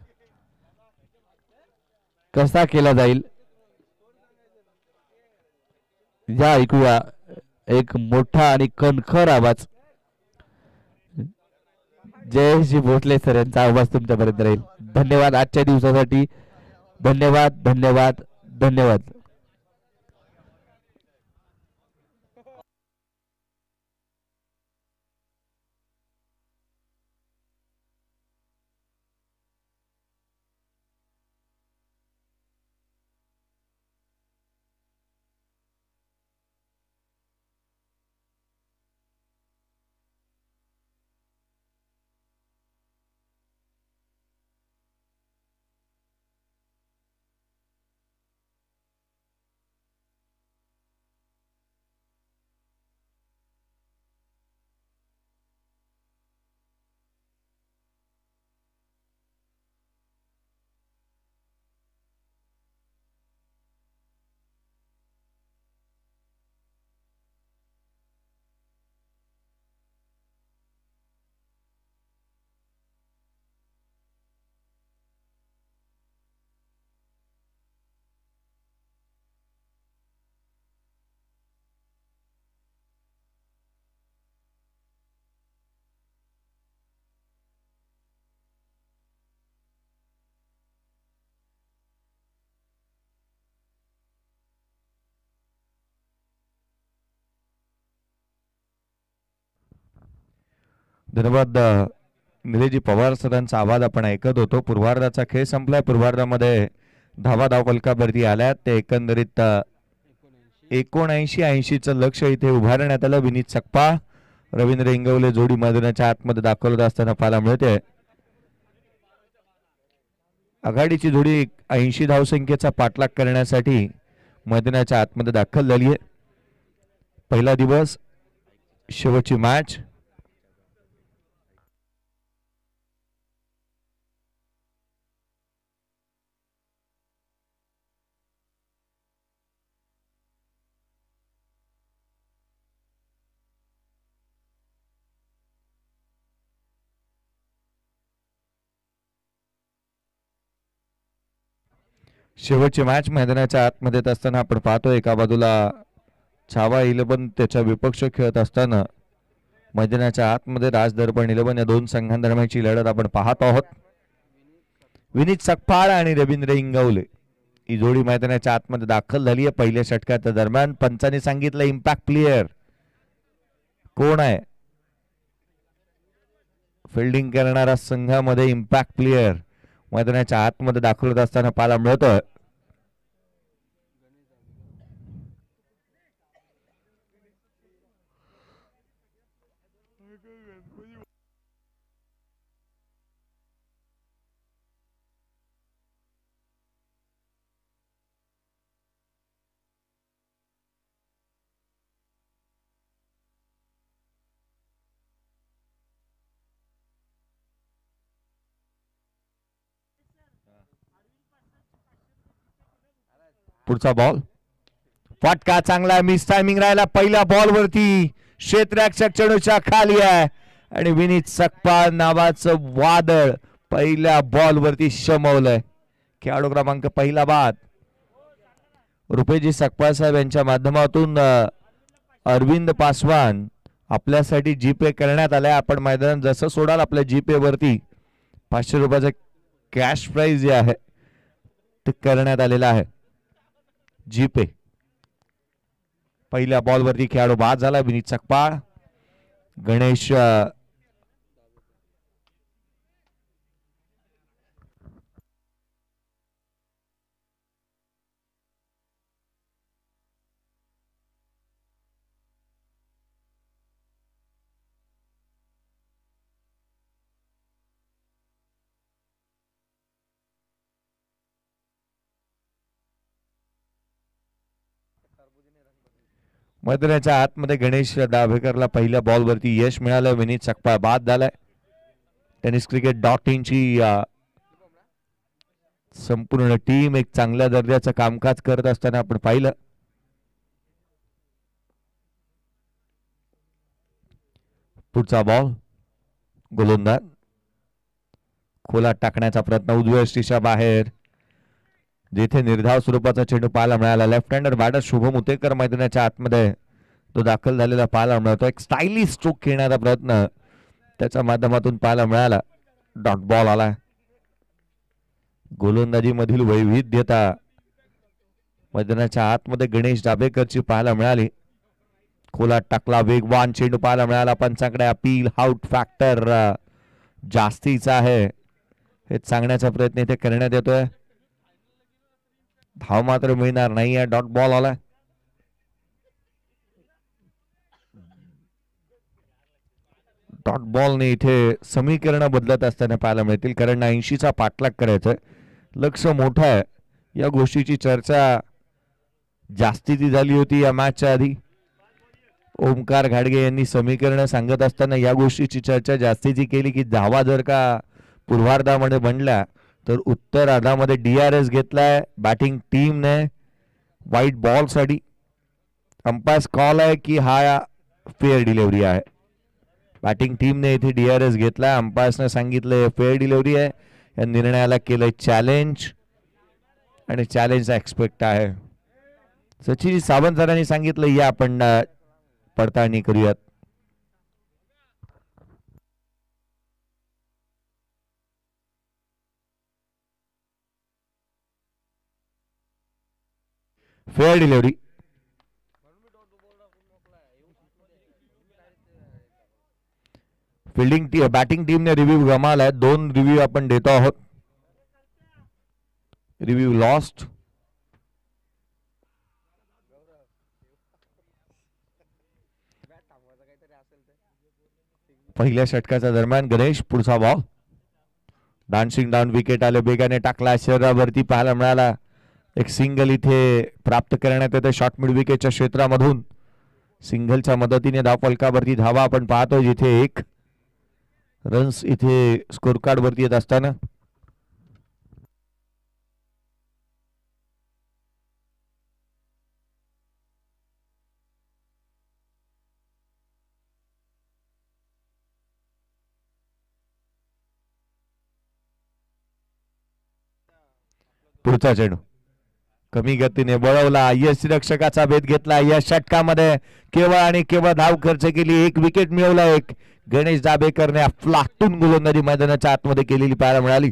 कसा केला जाईल या ऐकूया. एक मोठा आणि कणखर आवाज जयजी भोसले सर यांचा आवाज तुमच्यापर्यंत राहील. धन्यवाद आजच्या दिवसासाठी. धन्यवाद धन्यवाद धन्यवाद. धन्यवाद निलेजी पवार सरांचा आवाज आपण ऐकत होतो. पूर्वार्धाचा खेळ संपलाय. पूर्वार्धामध्ये धावा धाव फलकावरती आल्यात. ते एकंदरीत 79-80 चं लक्ष इथे उभारण्यात आलं. विनीत सकपाळ रवींद्र इंगवले जोडी मैदानाच्या आतमध्ये दाखवत असताना पाहायला मिळते. आघाडीची जोडी 80 धावसंख्येचा पाठलाग करण्यासाठी मैदानाच्या आतमध्ये दाखल झाली आहे. पहिला दिवस, शेवटची मॅच. शेवटची मॅच मैदानाच्या आतमध्ये येत असताना आपण पाहतो एका बाजूला छावा 11 त्याच्या विपक्ष खेळत असताना मैदानाच्या आतमध्ये राज दर्पण 11 या दोन संघांदरम्यानची लढत आपण पाहत आहोत. विनीत सकपाळ आणि रवींद्र इंगवले ही जोडी मैदानाच्या आतमध्ये दाखल झाली आहे. पहिल्या षटकाच्या दरम्यान पंचांनी सांगितलं इम्पॅक्ट प्लेयर कोण आहे, फिल्डिंग करणारा संघामध्ये इम्पॅक्ट प्लेयर मैदानाच्या आतमध्ये दाखल होत असताना पाहायला मिळतोय. पुढचा बॉल फटका चांगला मिस टायमिंग राहिला. पहिल्या बॉल वरती क्षेत्ररक्षक चेंडूच्या खाली आहे आणि विनीत सकपाळ नावाचं वादळ पहिल्या बॉल वरती शमवलंय. खेळाडू क्रमांक पहिला बाद रुपेजी सकपाळ साहेब यांच्या माध्यमातून अरविंद पासवान आपल्यासाठी जीपे करण्यात आलाय. आपण मैदान जसं सोडाल आपल्या जीपे वरती 500 रुपयाचं कॅश प्राइज जे आहे ते करण्यात आलेलं आहे. जीपे पहिल्या बॉल वरती खेळाडू बाद झाला. विनीत सकपाळ, गणेश मैदानाच्या आतमध्ये गणेश डाभेकरला पहिल्या बॉल वरती यश मिळालं. विनीत सकपाळ बाद झालाय. tenniscricket.in ची संपूर्ण टीम एक चांगल्या दर्जाचं कामकाज करत असताना आपण पाहिलं. पुढचा बॉल गोलंदाज खोलात टाकण्याचा प्रयत्न उजव्या यष्टीच्या बाहेर, जिथे निर्धाव स्वरूपाचा चेंडू पाहायला मिळाला. Left hander batter Shubham Utekar मैदानाच्या आतमध्ये तो दाखल झालेला पाहायला मिळतो. एक स्टायलिश स्ट्रोक खेळण्याचा प्रयत्न त्याच्या माध्यमातून पाहायला मिळाला. डॉट बॉल आला. गोलंदाजी मधील वैविध्यता मैदानाच्या आतमध्ये गणेश डाबेकरची पाहायला मिळाली. खोलात टाकला, वेगवान चेंडू पाहायला मिळाला. पंचांकडे अपील, आउट फॅक्टर जास्तीचा आहे हे सांगण्याचा प्रयत्न इथे करण्यात येतोय. धाव मात्र मिळणार नाहीये. डॉट बॉल आला. डॉट बॉलने इथे समीकरण बदलत असताना पाहायला मिळतील, कारण 80चा पाठलाग करायचा लक्ष मोठं आहे. या गोष्टीची चर्चा जास्ती झाली होती या मॅचच्या आधी. ओमकार घाडगे यांनी समीकरण सांगत असताना या गोष्टीची चर्चा जास्तीची केली की धावा जर का पूर्वार्धामध्ये बनल्या तर उत्तरार्धामध्ये DRS घेतलाय बॅटिंग टीमने व्हाईट बॉल साठी. अंपायर कॉल आहे की हा फेअर डिलिव्हरी आहे. बॅटिंग टीमने इथे DRS घेतलाय. अंपायर्सने सांगितलं फेअर डिलिव्हरी आहे. या निर्णयाला केलंय चॅलेंज आणि चॅलेंजचा एक्सपेक्ट आहे. सचिन सावंत सरांनी सांगितलं या आपण पडताळणी करूयात. Fair delivery. फिल्डिंग बॅटिंग टीमने रिव्ह्यू गमावलाय. 2 रिव्ह्यू आपण देतो आहोत. Review lost. पहिल्या षटकाच्या दरम्यान गणेश पुढचा बॉल डान्सिंग डाऊन विकेट आले बेगाने टाकला शरीरावरती पाहायला मिळाला एक सिंगल इथे प्राप्त करण्यात येते शॉर्ट मिड विकेटच्या क्षेत्रामधून सिंगलच्या मदतीने धाव फलकावरती धावा आपण पाहतो जिथे 1 रन्स इथे स्कोर कार्ड वरती येत असताना पुढचा चेंडू कमी गतीने वळवला यष्टिरक्षकाचा भेद घेतला या षटकामध्ये केवळ आणि केवळ धाव खर्च केली 1 विकेट मिळवला एक गणेश जाबेकरने फ्लाटून गोलंदाजी मैदानाच्या आतमध्ये केलेली पाहायला मिळाली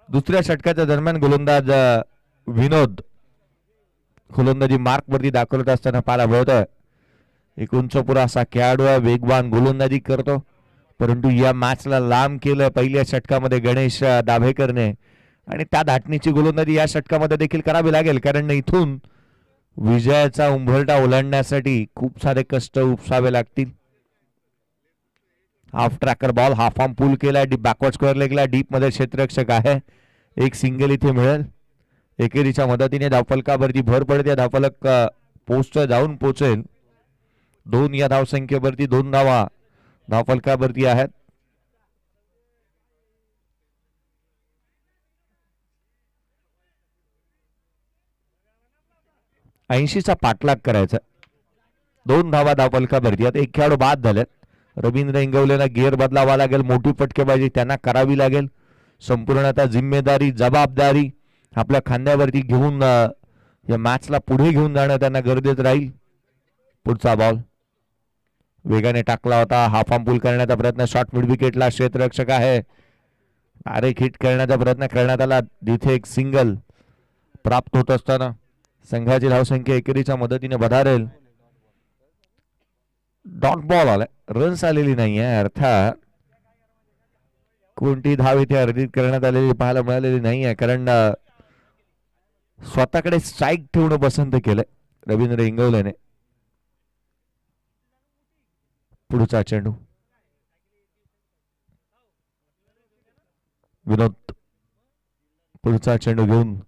दुसऱ्या षटकाच्या दरम्यान गोलंदाज विनोद गोलंदाजी मार्क वरती दाखवत असताना पाहायला मिळतोय एक उंचपुरा असा खेळाडू वेगवान गोलंदाजी करतो परंतु या मॅचला लांब केलं पहिल्या षटकामध्ये गणेश दाभेकरने आणि त्या धाटणीची गोलंदाजी या षटकामध्ये देखील करावी लागेल कारण इथून विजयाचा उंबरठा ओलांडण्यासाठी खूप सारे कष्ट उपसावे लागतील half tracker ball half arm pull केला बॅकवर्ड स्क्वेअर लेगला डीप मध्ये क्षेत्ररक्षक आहे एक सिंगल इथे मिळेल एकेरीच्या मदतीने धावफलकावरती भर पडते धावफलक पोस्ट जाऊन पोहोचेल 2 या धावसंख्येवरती 2 धावा धावफलकावरती आहेत ऐंशीचा पाठलाग करायचा 2 धावा धावफलकावरती आता एक खेळाडू बाद झालेत रवींद्र इंगवलेला गिअर बदलावा लागेल मोठी फटकेबाजी त्यांना करावी लागेल संपूर्णतः जिम्मेदारी जबाबदारी आपल्या खांद्यावरती घेऊन या मॅचला पुढे घेऊन जाणं त्यांना गरजेचं राहील पुढचा बॉल वेगाने टाकला होता हाफ आर्म पूल करण्याचा प्रयत्न शॉर्ट मिड विकेटला क्षेत्ररक्षक आहे डायरेक्ट हिट करण्याचा प्रयत्न करण्यात आला जिथे एक सिंगल प्राप्त होत असताना संघाची धावसंख्या एकेरीच्या मदतीने वधारेल डॉट बॉल आलाय रन्स आलेली नाहीये अर्थात कोणती धाव इथे अर्जित करण्यात आलेली पाहायला मिळालेली नाहीये कारण स्वतःकडे स्ट्राईक ठेवणं पसंत केलंय रवींद्र इंगवलेने पुढचा चेंडू विनोद पुढचा चेंडू घेऊन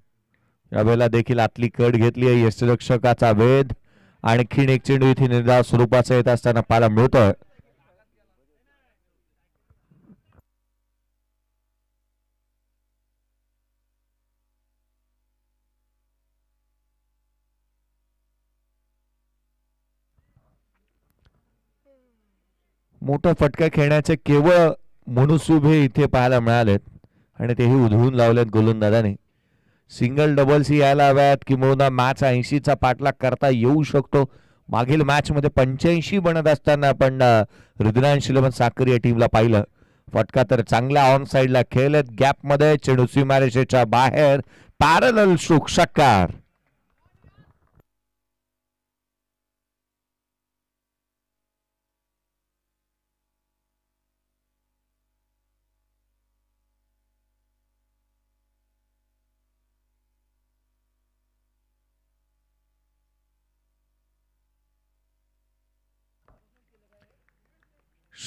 यावेळेला देखील आतली कड घेतली आहे यष्टिरक्षकाचा भेद आणखीन एक चेंडू इथे निर्धाव स्वरूपाचा येत असताना पाहायला मिळतोय मोठा फटका खेळण्याचे केवळ मनसुबे इथे पाहायला मिळालेत आणि तेही उधळून लावलेत गोलंदाजाने सिंगल डबल्स ही यायला हव्यात किंवा मॅच 80चा पाठलाग करता येऊ शकतो मागील मॅच मध्ये 85 बनत असताना आपण रुद्रांश इलेव्हन साखर या टीमला पाहिलं फटका तर चांगला ऑन साइडला खेळलेत गॅप मध्ये चेंडू सीमारेषेच्या बाहेर पॅरलल स्ट्रोक षटकार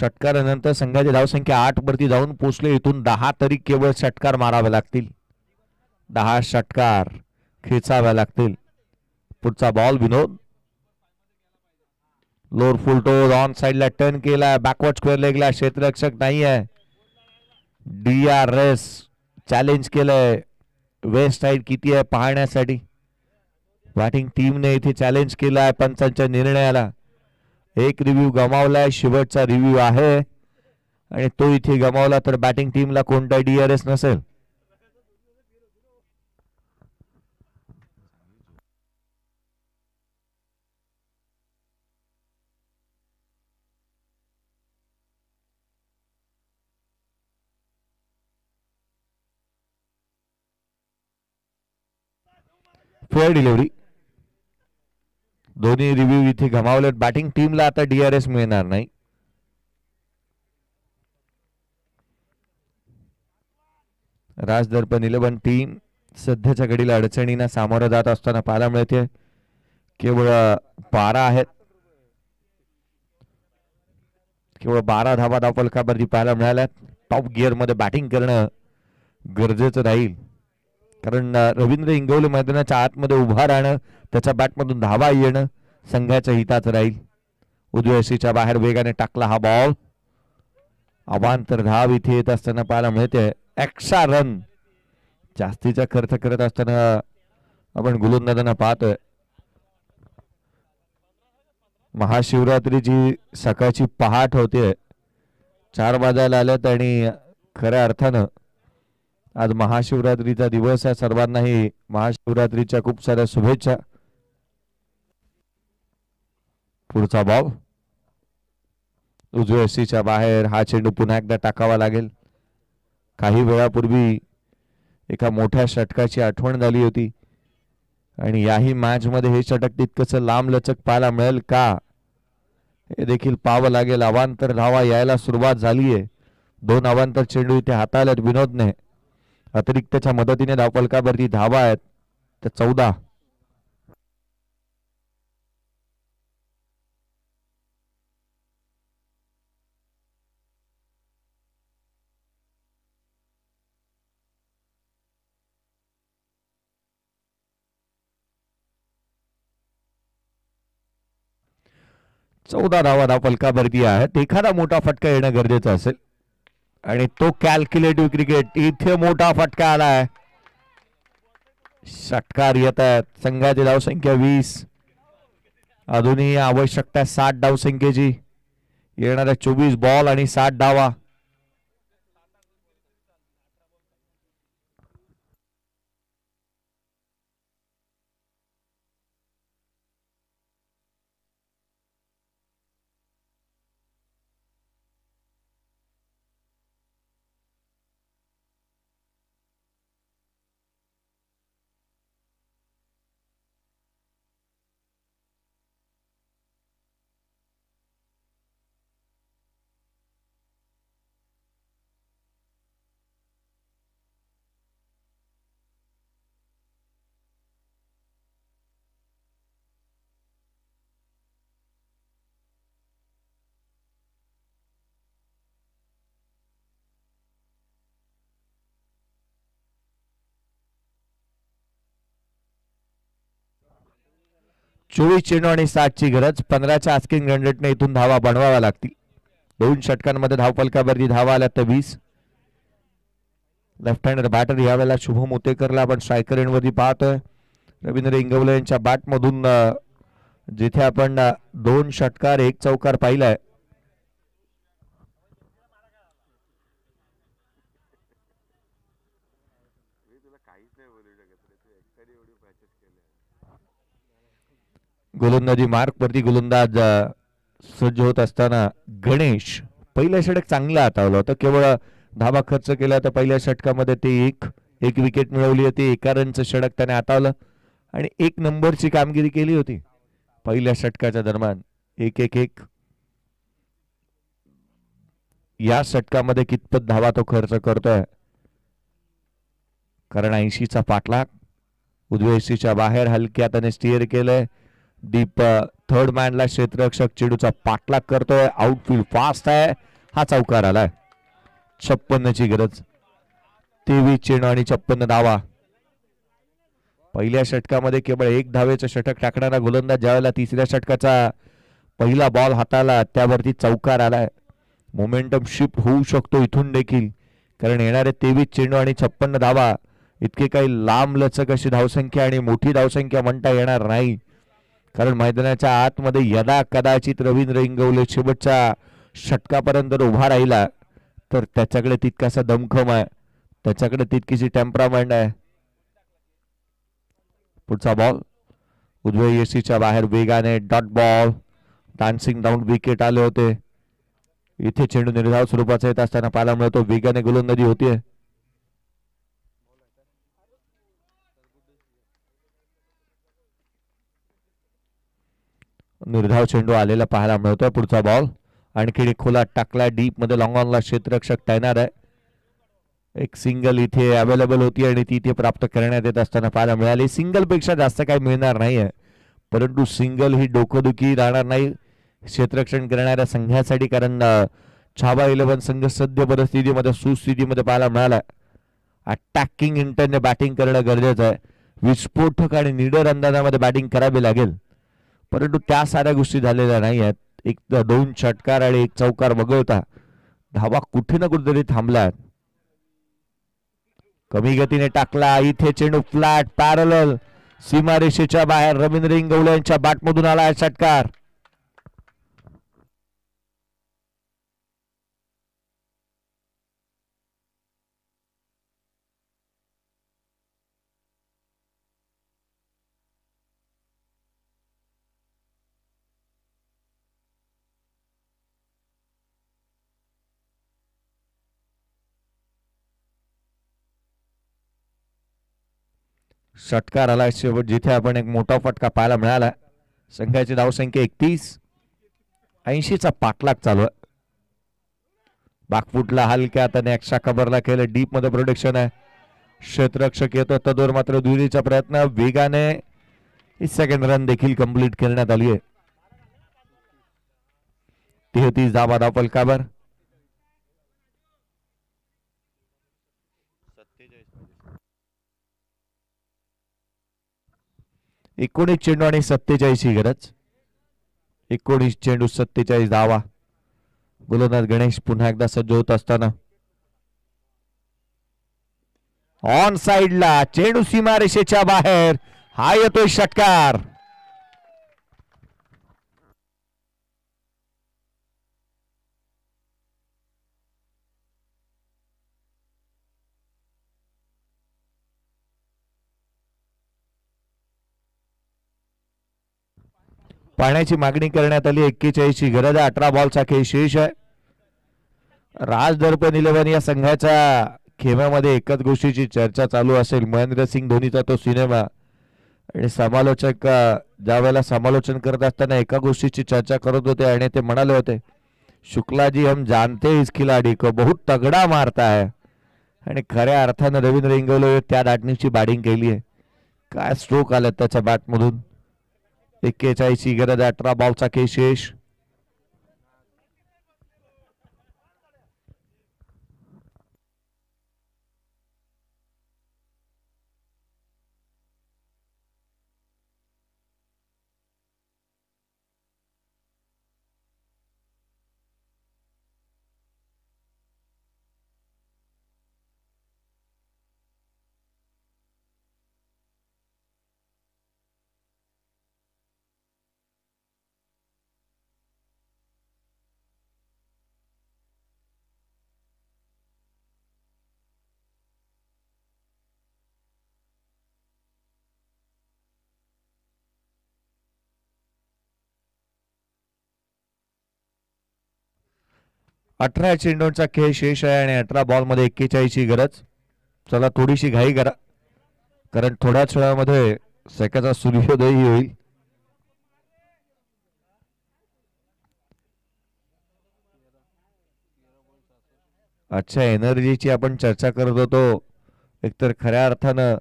षटकारानंतर संघाची धावसंख्या 8 वरती जाऊन पोहोचले इथून 10 तरी केवळ षटकार मारावे लागतील 10 षटकार खेचाव्या लागतील पुढचा ball Vinod lower full toes on साइडला टर्न केला बॅकवर्ड स्क्वेअर लेगला क्षेत्ररक्षक नाही आहे DRS चॅलेंज केलंय वेस्ट साइड किती आहे पाहण्यासाठी बॅटिंग टीमने इथे चॅलेंज केलाय पंचांच्या निर्णयाला एक रिव्ह्यू गमावलाय शेवटचा रिव्ह्यू आहे आणि तो इथे गमावला तर बॅटिंग टीमला कोणता DRS नसेल फेअर डिलिव्हरी दोन्ही रिव्ह्यू इथे गमावलेत बॅटिंग टीमला आता DRS मिळणार नाही राज दर्पण 11 टीम सध्याच्या घडीला अडचणींना सामोरं जात असताना पाहायला मिळते केवळ 12 आहेत केवळ 12 धावा धावफलकावरती पाहायला मिळाल्यात टॉप गिअर मध्ये बॅटिंग करणं गरजेचं राहील कारण रवींद्र इंगवले मैदानाच्या आतमध्ये उभा राहणं त्याच्या बॅटमधून धावा येणं संघाच्या हिताचं राहील उजव्या बाहेर वेगाने टाकला हा बॉल अवांतर धाव इथे येत असताना पाहायला मिळते एक्स्ट्रा रन जास्तीचा खर्च करत असताना आपण गोलंदाजांना पाहतोय महाशिवरात्रीची सकाळची पहाट होते 4 वाजायला आल्यात आणि खऱ्या अर्थानं आज महाशिवरात्रीचा दिवस आहे सर्वांनाही महाशिवरात्रीच्या खूप साऱ्या शुभेच्छा पुढचा बॉल उजव्या बाहेर हा चेंडू पुन्हा एकदा टाकावा लागेल काही वेळापूर्वी एका मोठ्या षटकाची आठवण झाली होती आणि याही मॅच मध्ये हे षटक तितकंसं लांब लचक पाहायला मिळेल का हे देखील पाहावं लागेल अवांतर धावा यायला सुरुवात झालीये 2 अवांतर चेंडू इथे हाताळलेत विनोदने अतिरिक्तच्या मदतीने धावफलकावरती धावा आहेत तर 14 14 धावा धावफलकावरती आहेत एखादा मोठा फटका येणं गरजेचं असेल आणि तो कॅल्क्युलेटिव्ह क्रिकेट इथे मोठा फटका आलाय षटकार येत आहेत संघाची धावसंख्या 20 अजूनही आवश्यकता 60 धावसंख्येची येणाऱ्या 24 बॉल आणि 60 धावा चोवीस चेंडू आणि 60 ची गरज 15च्या आस्किंग रन रेटने इथून धावा बनवाव्या लागतील 2 षटकांमध्ये धावफलकावरती धावा आल्या तर 20 लेफ्ट हँडर बॅटर यावेळेला शुभम उतेकरला आपण स्ट्रायकर एंडवरती पाहतोय रवींद्र इंगवले यांच्या बॅटमधून जिथे आपण 2 षटकार 1 चौकार पाहिलाय गोलंदाजी मार्क वरती गोलंदाज सज्ज होत असताना गणेश पहिलं षटक चांगलं हातावलं होतं केवळ धावा खर्च केला तर पहिल्या षटकामध्ये ते एक विकेट मिळवली होती 1 रनचं षटक त्याने हातावलं आणि 1 नंबरची कामगिरी केली होती पहिल्या षटकाच्या दरम्यान 1-1-1 या षटकामध्ये कितपत धावा तो खर्च करतोय कारण 80चा पाठलाग उजव्या बाहेर हलक्या त्याने स्टिअर केलंय डीप थर्ड मॅनला क्षेत्ररक्षक चेंडूचा पाठलाग करतोय आउटफील्ड फास्ट आहे हा चौकार आलाय 56 ची गरज 23 चेंडू आणि 56 धावा पहिल्या षटकामध्ये केवळ 1 धावेचं षटक टाकणारा गोलंदाज ज्यावेळेला तिसऱ्या षटकाचा पहिला बॉल हाताला त्यावरती चौकार आलाय. मोमेंटम शिफ्ट होऊ शकतो इथून देखील, कारण येणारे 23 चेंडू आणि 56 धावा इतके काही लांब लचक अशी धावसंख्या आणि मोठी धावसंख्या म्हणता येणार नाही. कारण मैदानाच्या आतमध्ये यदा कदाचित रवींद्र इंगवले शेवटच्या षटकापर्यंत उभा राहिला तर त्याच्याकडे तितकासा दमखम आहे, त्याच्याकडे तितकीशी टेम्परामेंट आहे. पुढचा बॉल उजव्या यशीच्या बाहेर वेगाने dot ball. Dancing down wicket आले होते. इथे चेंडू निर्धाव स्वरूपाचा येत असताना पाहायला मिळतो. वेगाने गोलंदाजी होतीये. निर्धाव चेंडू आलेला पाहायला मिळतोय. पुढचा बॉल आणखी खोला टाकला डीप मध्ये. लॉंग ऑनला क्षेत्ररक्षक तैनात आहे. एक सिंगल इथे अवेलेबल होती आणि ती इथे प्राप्त करण्यात येत असताना पाहायला मिळाली. सिंगल पेक्षा जास्त काही मिळणार नाहीये, परंतु सिंगल ही डोकदुखी राहणार नाही क्षेत्ररक्षण करणाऱ्या संघासाठी, कारण छावा 11 संघ सद्य परिस्थितीमध्ये सुस्थितीमध्ये पाहायला मिळाला. अटॅकिंग इंटरने बॅटिंग करणं गरजेचं आहे. विस्फोटक आणि निडर अंदाजामध्ये बॅटिंग करावी लागेल, परंतु त्या साऱ्या गोष्टी झालेल्या नाही आहेत. 2 षटकार आणि 1 चौकार वगळता धावा कुठे ना कुठेतरी थांबल्यात. कमी गतीने टाकला इथे चेंडू फ्लॅट पॅरलल सीमारेषेच्या बाहेर. रवींद्र इंगवले यांच्या बॅटमधून आला षटकार. षटकार आला शेवट, जिथे आपण एक मोठा फटका पाहायला मिळाला. संघाची धावसंख्या 31. 80चा पाठलाग चालू आहे. बाकफुटला हलक्या हाताने एक्स्ट्रा कव्हरला केलं. डीप मध्ये प्रोटेक्शन आहे. क्षेत्ररक्षक येतो तदोर मात्र दुहेरीचा प्रयत्न वेगाने. 2nd रन देखील कंप्लीट करण्यात आली आहे. 33 धावा धावफलकावर. 19 चेंडू आणि 47 ही गरज. 19 चेंडू 47 धावा. गोलंदाज गणेश पुन्हा एकदा सज्ज होत असताना ऑन साइडला चेंडू सीमारेषेच्या बाहेर. हा येतोय षटकार. पाण्याची मागणी करण्यात आली. 41 ची गरज आहे. 18 बॉलचा खेळ शेष आहे. राज दर्पण 11 या संघाच्या खेळामध्ये एकच गोष्टीची चर्चा चालू असेल. महेंद्रसिंग धोनीचा तो सिनेमा, आणि समालोचक ज्या वेळेला समालोचन करत असताना एका गोष्टीची चर्चा करत होते आणि ते म्हणाले होते, शुक्ला जी हम जानते हैं इस खिलाडी को बहुत तगड़ा मारता है. आणि खऱ्या अर्थानं रवींद्र इंगवले त्या दाटणीची बॅटिंग केली आहे. काय स्ट्रोक आले त्याच्या बॅटमधून. 41 ची गरज. 18 बॉलचा खेळ शेष. अठरा चेंडूंचा खेळ शेष आहे आणि 18 बॉल मध्ये 41 ची गरज. चला थोडीशी घाई करा, कारण थोड्याच वेळामध्ये सेकाचा सूर्योदयही होईल. अच्छा एनर्जीची आपण चर्चा करत होतो. एकतर खऱ्या अर्थानं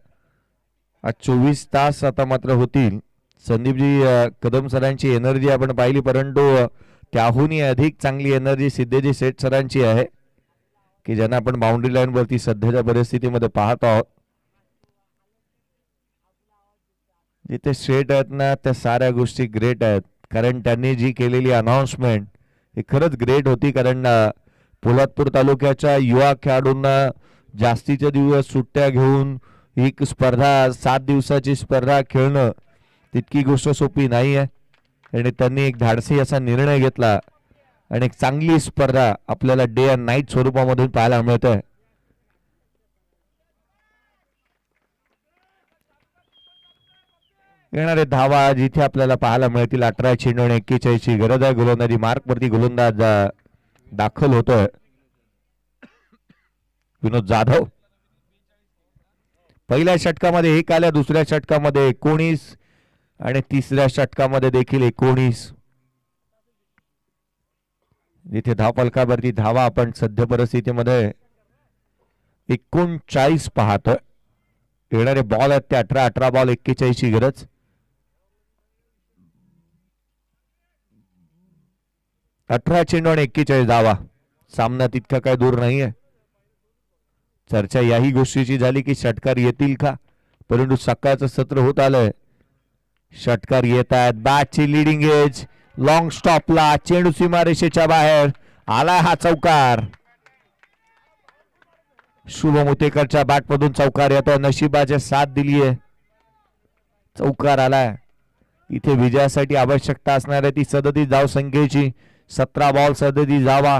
आज 24 तास आता मात्र होतील. संदीपजी कदम सरांची एनर्जी आपण पाहिली, परंतु त्याहूनही अधिक चांगली एनर्जी सिद्धेजी सेठ सरांची आहे, की ज्यांना आपण बाउंड्री लाईन वरती सध्याच्या परिस्थितीमध्ये पाहत आहोत. जिथे स्ट्रेट आहेत ना त्या साऱ्या गोष्टी ग्रेट आहेत. कारण त्यांनी जी केलेली अनाउन्समेंट ही खरंच ग्रेट होती. कारण पोलादपूर तालुक्याच्या युवा खेळाडूंना जास्तीचे दिवस सुट्ट्या घेऊन एक स्पर्धा 7 दिवसाची स्पर्धा खेळणं तितकी गोष्ट सोपी नाही आहे. आणि त्यांनी एक धाडसी असा निर्णय घेतला आणि एक चांगली स्पर्धा आपल्याला डे अँड नाईट स्वरूपामधून पाहायला मिळत आहे. येणारे धावा जिथे आपल्याला पाहायला मिळतील 18 चेंडू आणि 41 ची गरज आहे. गोलंदाजी मार्क वरती गोलंदाज दाखल होतोय विनोद जाधव. पहिल्या षटकामध्ये 1 आल्या, दुसऱ्या षटकामध्ये 19 आणि तिसऱ्या षटकामध्ये देखील 19. जिथे धावफलकावरती धावा आपण सध्या परिस्थितीमध्ये 39 पाहतोय. येणारे बॉल आहेत ते 18 बॉल 41 ची गरज. अठरा चेंडू आणि 41 धावा. सामना तितका काय दूर नाहीये. चर्चा याही गोष्टीची झाली की षटकार येतील का, परंतु सकाळचं सत्र होत आलंय. षटकार येत आहेत. बॅटची लिडिंग एज लॉंग स्टॉपला चेंडू सीमारेषेच्या बाहेर आला. हा चौकार शुभम उतेकरच्या बॅटमधून चौकार येतो. नशिबाचे साथ दिलीये, चौकार आलाय. इथे विजयासाठी आवश्यकता असणार आहे ती 37 धाव संख्येची. 17 बॉल 37 धावा,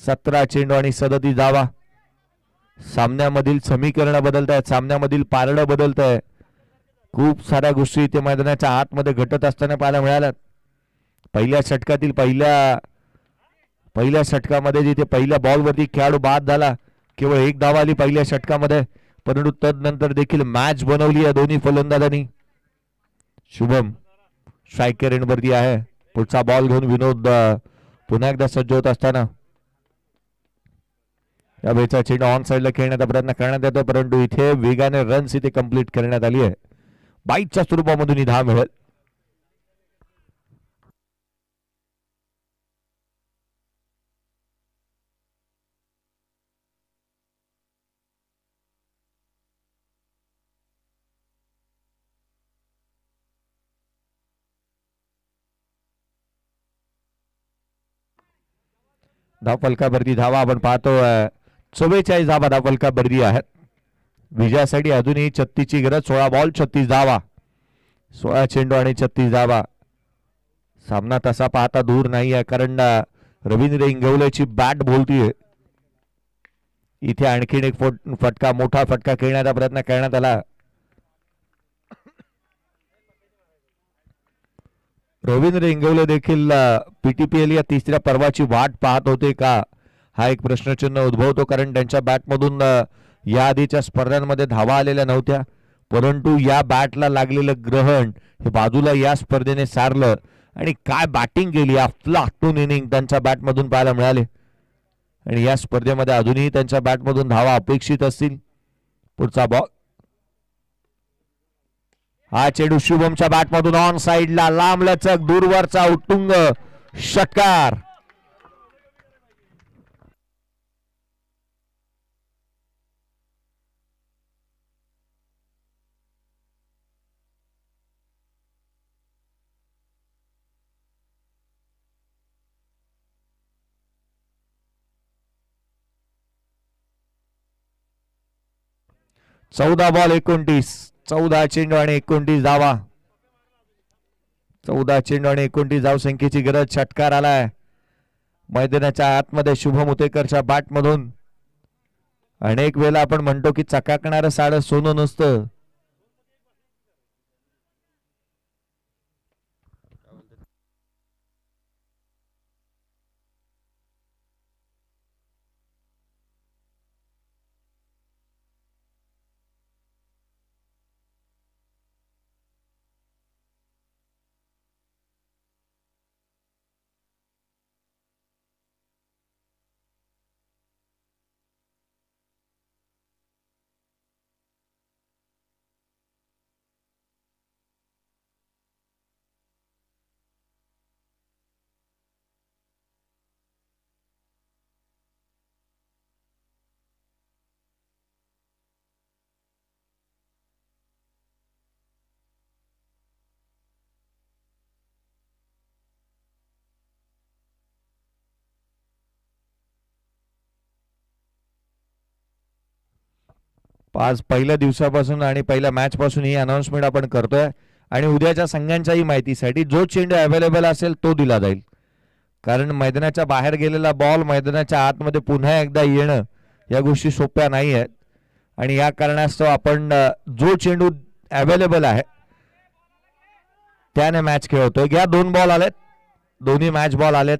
17 चेंडू आणि 37 धावा. सामन्यामधील समीकरण बदलत आहेत, सामन्यामधील पारडं बदलत आहे. खूप साऱ्या गोष्टी इथे मैदानाच्या आतमध्ये घटत असताना पाहायला मिळाल्या. पहिल्या षटकातील पहिल्या षटकामध्ये जिथे पहिल्या बॉलवरती खेळाडू बाद झाला, केवळ 1 धाव आली पहिल्या षटकामध्ये, परंतु तदनंतर देखील मॅच बनवली आहे दोन्ही फलंदाजांनी. शुभम स्ट्रायकर एंडवरती आहे. पुढचा बॉल घेऊन विनोद पुन्हा एकदा सज्ज होत असताना या वेळचा चेंडू ऑन साइडला खेळण्याचा प्रयत्न करण्यात येतो, परंतु इथे वेगाने रन्स इथे कंप्लीट करण्यात आली आहे. बाईकच्या स्वरूपामधून ही धाव मिळेल. धावफलकावरती धावा आपण पाहतो 44 धावा धावफलकावरती आहेत. विजयासाठी अजूनही 36 ची गरज. 16 बॉल 36 धावा, 16 चेंडू आणि 36 धावा. सामना तसा पाहता दूर नाही आहे, कारण रवींद्र इंगवलेची बॅट बोलतीये. इथे आणखीन एक फटका, मोठा फटका खेळण्याचा प्रयत्न करण्यात आला. रवींद्र इंगवले देखील पीटीपीएल या तिसऱ्या पर्वाची वाट पाहत होते का, हा एक प्रश्नचिन्ह उद्भवतो. कारण त्यांच्या बॅटमधून या आधीच्या स्पर्धांमध्ये धावा आलेल्या नव्हत्या, परंतु या बॅटला लागलेलं ग्रहण हे बाजूला या स्पर्धेने सारलं आणि काय बॅटिंग केली. अफलातून इनिंग त्यांच्या बॅटमधून पाहायला मिळाले आणि या स्पर्धेमध्ये अजूनही त्यांच्या बॅटमधून धावा अपेक्षित असतील. पुढचा बॉल, हा चेंडू शुभमच्या बॅटमधून ऑन साइडला लांब लचक दूरवरचा उत्तुंग षटकार. चौदा बॉल 29, 14 चेंडू आणि 29 धावा. 14 चेंडू आणि 29 धाव संख्येची गरज. षटकार आलाय मैदानाच्या आतमध्ये शुभम उतेकरच्या बॅटमधून. अनेक वेळा आपण म्हणतो की चकाकणारं साडं सोनं नसतं. आज पहिल्या दिवसापासून आणि पहिल्या मॅच पासून ही अनाउन्समेंट आपण करतोय आणि उद्याच्या संघांच्याही माहितीसाठी जो चेंडू अवेलेबल असेल तो दिला जाईल. कारण मैदानाच्या बाहेर गेलेला बॉल मैदानाच्या आतमध्ये पुन्हा एकदा येणं या गोष्टी सोप्या नाही आहेत आणि या कारणास्तव आपण जो चेंडू अवेलेबल आहे त्याने मॅच खेळतोय. घ्या 2 बॉल आलेत, दोन्ही मॅच बॉल आलेत.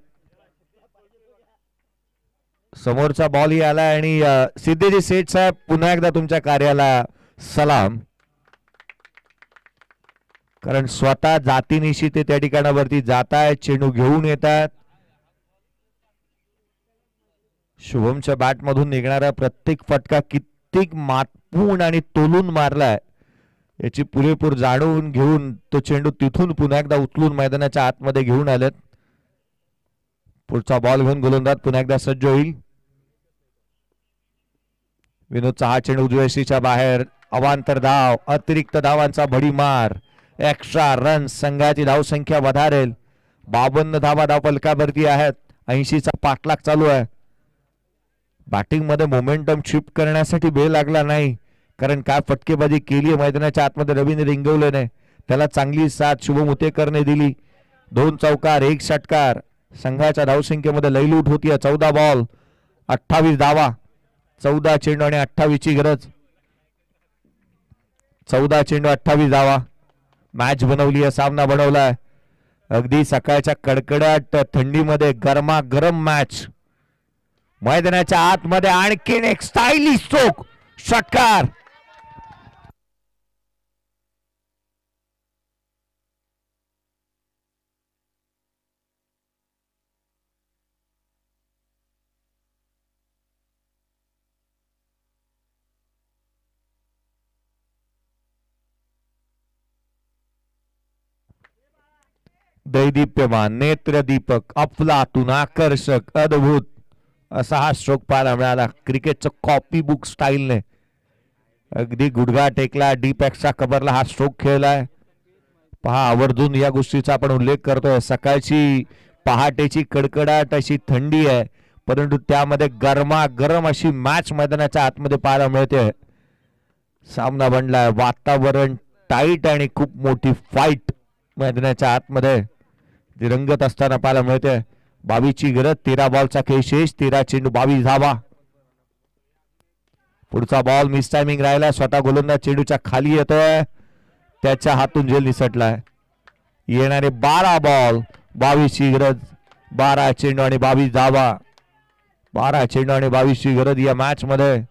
समोरचा बॉलही आला आणि सिद्धेजी सेठ साहेब पुन्हा एकदा तुमच्या कार्याला सलाम. कारण स्वतः जातीनिशी ते त्या ठिकाणावरती जात आहेत, चेंडू घेऊन येतात. शुभमच्या बॅट मधून निघणारा प्रत्येक फटका कित्येक मातपून आणि तोलून मारलाय याची पुरेपूर जाणून घेऊन तो चेंडू तिथून पुन्हा एकदा उचलून मैदानाच्या आतमध्ये घेऊन आलेत. पुढचा बॉल घेऊन गोलंदाज पुन्हा एकदा सज्ज होईल. विनोदचा हा चेंडू उजव्याशीच्या बाहेर, अवांतर धाव, अतिरिक्त धावांचा भडीमार, एक्स्ट्रा रन, संघाची धावसंख्या वधारेल. 52 धावा धाव फलकावरती आहेत. 80चा पाठलाग चालू आहे. बॅटिंग मध्ये मोमेंटम शिफ्ट करण्यासाठी वेळ लागला नाही कारण काय फटकेबाजी केली आहे मैदानाच्या आतमध्ये रवींद्र इंगवलेने. त्याला चांगली साथ शुभम उतेकरने दिली. 2 चौकार 1 षटकार. संघाच्या धावसंख्येमध्ये लयलूट होती. 14 बॉल 28 धावा, 14 चेंडू आणि 28 ची गरज. 14 चेंडू 28 धावा. मॅच बनवली आहे, सामना बनवलाय. अगदी सकाळच्या कडकडाट थंडीमध्ये गरमागरम मॅच. मैदानाच्या आतमध्ये आणखीन एक स्टायलिश स्ट्रोक, षटकार. दैदीप्यमान, नेत्रदीपक, अफलातून, आकर्षक, अद्भुत असा हा स्ट्रोक पाहायला मिळाला. क्रिकेटचं कॉपी बुक स्टाईलने अगदी गुडघा टेकला, डीप एक्सच्या कबरला हा स्ट्रोक खेळलाय. पहा आवर्जून या गोष्टीचा आपण उल्लेख करतोय. सकाळची पहाटेची कडकडाट अशी थंडी आहे परंतु त्यामध्ये गरमागरम अशी मॅच मैदानाच्या आतमध्ये पाहायला मिळते. सामना बनलाय, वातावरण टाईट आणि खूप मोठी फाईट मैदानाच्या आतमध्ये रंगत असताना पाहायला मिळते. 22 ची गरज. 13 बॉलचा खेळ शेष. 13 चेंडू 22 धावा. पुढचा बॉल मिस टायमिंग राहिला. स्वतः गोलंदाज चेंडूच्या खाली येतोय, त्याच्या हातून झेल निसटलाय. येणारे 12 बॉल 22 ची गरज. 12 चेंडू आणि 22 धावा. 12 चेंडू आणि 22 ची गरज या मॅच मध्ये.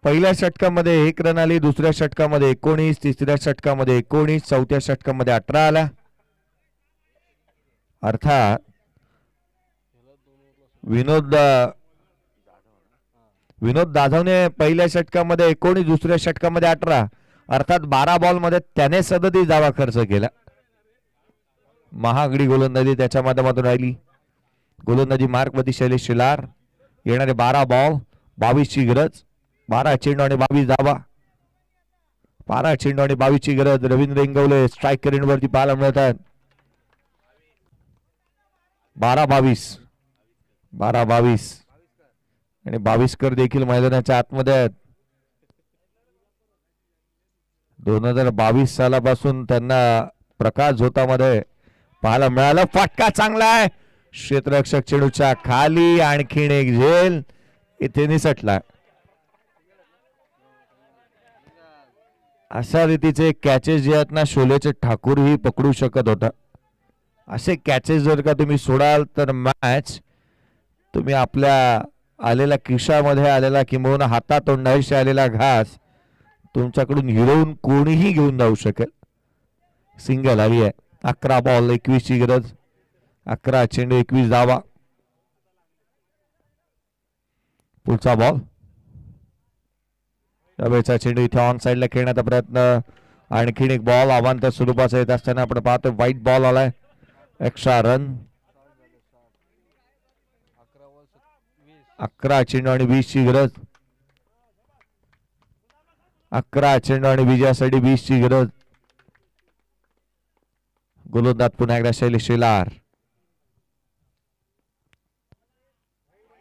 पहिल्या षटकामध्ये 1 रन आली. दुसऱ्या षटकामध्ये 19, तिसऱ्या षटकामध्ये 19, चौथ्या षटकामध्ये 18 आला. अर्थात विनोद जाधवने पहिल्या षटकामध्ये 19, दुसऱ्या षटकामध्ये 18, अर्थात 12 बॉल मध्ये त्याने 37 धावा खर्च केला. महागडी गोलंदाजी त्याच्या माध्यमातून राहिली. गोलंदाजी मार्कवरती शैलेश शिलार. येणारे 12 बॉल 22 ची गरज. 12 चेंडू आणि 22 धावा. 12 चेंडू आणि 22 ची गरज. रवींद्र इंगवले स्ट्राईक करेंटवरती पाहायला मिळतात. 12-22 12-22 आणि 22कर देखील मैदानाच्या आतमध्ये आहेत. 2022 सालापासून त्यांना प्रकाश झोतामध्ये पाहायला मिळालं. फटका चांगला आहे. क्षेत्ररक्षक चेंडूच्या खाली. आणखीन एक झेल इथे निसटला. अशा रीतीचे कॅचेस जे आहेत ना शोलेचे ठाकूर ही पकडू शकत होता. असे कॅचेस जर का तुम्ही सोडाल तर मॅच तुम्ही आपल्या आलेल्या खिशामध्ये आलेला किंबहुना हातातोंडाशी आलेला घास तुमच्याकडून हिरवून कोणीही घेऊन जाऊ शकेल. सिंगल आली आहे. 11 बॉल 21 ची गरज. 11 चेंडू 21 धावा. पुढचा बॉल. डबेचा चेंडू इथे ऑन साइडला खेळण्याचा प्रयत्न. आणखीन एक बॉल अवांतर स्वरूपाचा येत असताना आपण पाहतो व्हाईट बॉल आलाय. Extra run. 11 चेंडू आणि 20 ची गरज. 11 चेंडू आणि विजयासाठी 20 ची गरज. गोलंदाज पुन्हा एकदा शैलेश शेलार.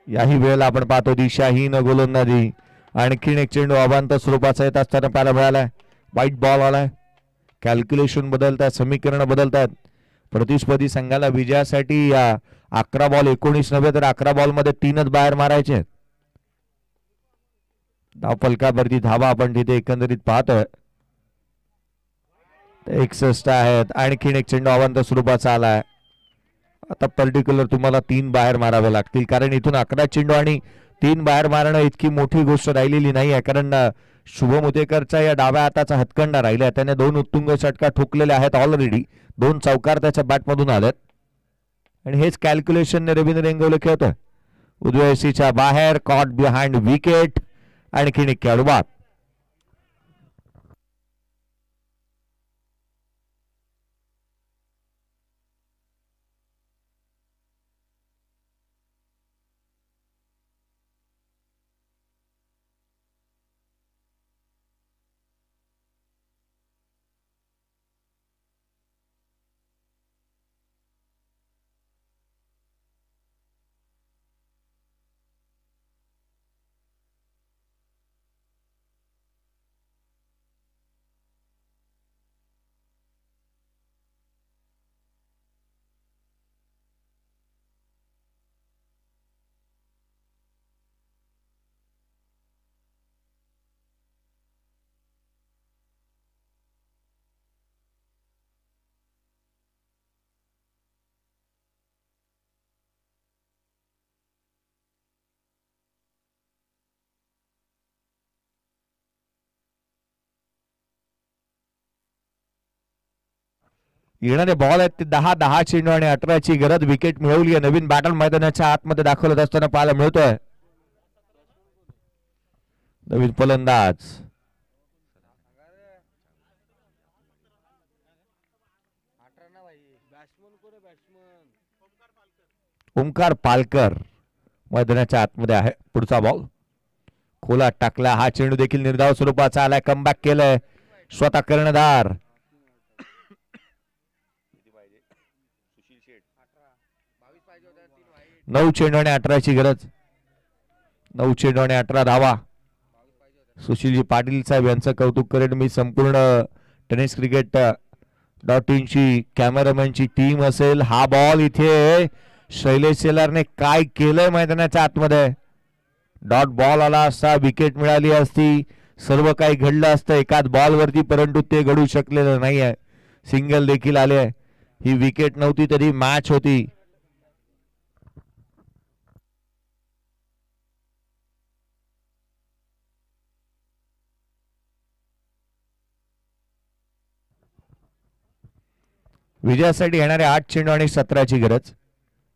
याही वेळेला आपण पाहतो दिशाहीन गोलंदाजी. आणखीन एक चेंडू अवांतर स्वरूपाचा येत असताना पाहायला मिळालाय. व्हाईट बॉल आलाय. कॅल्क्युलेशन बदलतात, समीकरण बदलतात. प्रतिस्पर्धी संघाला विजयासाठी 11 बॉल 19 नव्हे तर 11 बॉल मध्ये 3च बाहेर मारायचे. धाव फलकावरती धावा आपण तिथे एकंदरीत पाहतोय 61 आहेत. आणखीन एक चेंडू अवांतर स्वरूपाचा आलाय. आता पर्टिक्युलर तुम्हाला 3 बाहेर मारावे लागतील कारण इथून 11 चेंडू आणि 3 बाहेर मारणं इतकी मोठी गोष्ट राहिलेली नाही आहे. कारण शुभम उदेकरचा या डाव्या हाताचा हतकंडा राहिला. त्याने 2 उत्तुंग षटका ठोकलेले आहेत ऑलरेडी. 2 चौकार त्याच्या बॅटमधून आलेत आणि हेच कॅल्क्युलेशन रवींद्र इंगवले खेळतोय. उजव्या बाहेर कॉट बिहाइंड विकेट. आणखीन एक खेळाडू बाद. येणारे बॉल आहेत ते 10 चेंडू आणि 18 ची गरज. विकेट मिळवली आहे. नवीन बॅटल मैदानाच्या आतमध्ये दाखवत असताना पाहायला मिळतोय. नवीन फलंदाज ओमकार पालकर मैदानाच्या आतमध्ये आहे. पुढचा बॉल खोलात टाकला. हा चेंडू देखील निर्धाव स्वरूपाचा आलाय. कमबॅक केलंय स्वतः कर्णधार. 9 चेंडू आणि 18 ची गरज. 9 चेंडू आणि 18 धावा. सुशीलजी पाटील साहेब यांचं कौतुक करेन मी. संपूर्ण टेनिस क्रिकेट .in ची कॅमेरामॅनची टीम असेल. हा बॉल इथे शैलेश शेलारने काय केलंय मैदानाच्या आतमध्ये. डॉट बॉल आला असता विकेट मिळाली असती. सर्व काही घडलं असतं एकाच बॉल वरती परंतु ते घडू शकलेलं नाहीये. सिंगल देखील आले. ही विकेट नव्हती तरी मॅच होती. विजयासाठी येणारे 8 चेंडू आणि 17 ची गरज.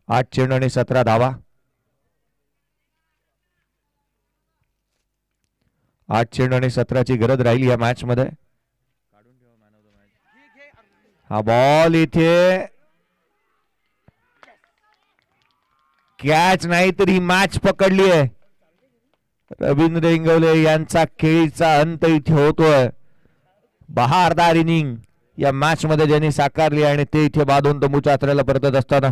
8 चेंडू आणि 17 धावा. 8 चेंडू आणि 17 ची गरज राहिली या मॅच मध्ये. हा बॉल इथे कॅच नाही तरी मॅच पकडली आहे. रवींद्र इंगवले यांचा खेळीचा अंत इथे होतोय. बहारदार इनिंग या मॅच मध्ये ज्यांनी साकारली आणि ते इथे बांधून तंबूच्या आतड्याला परतत असताना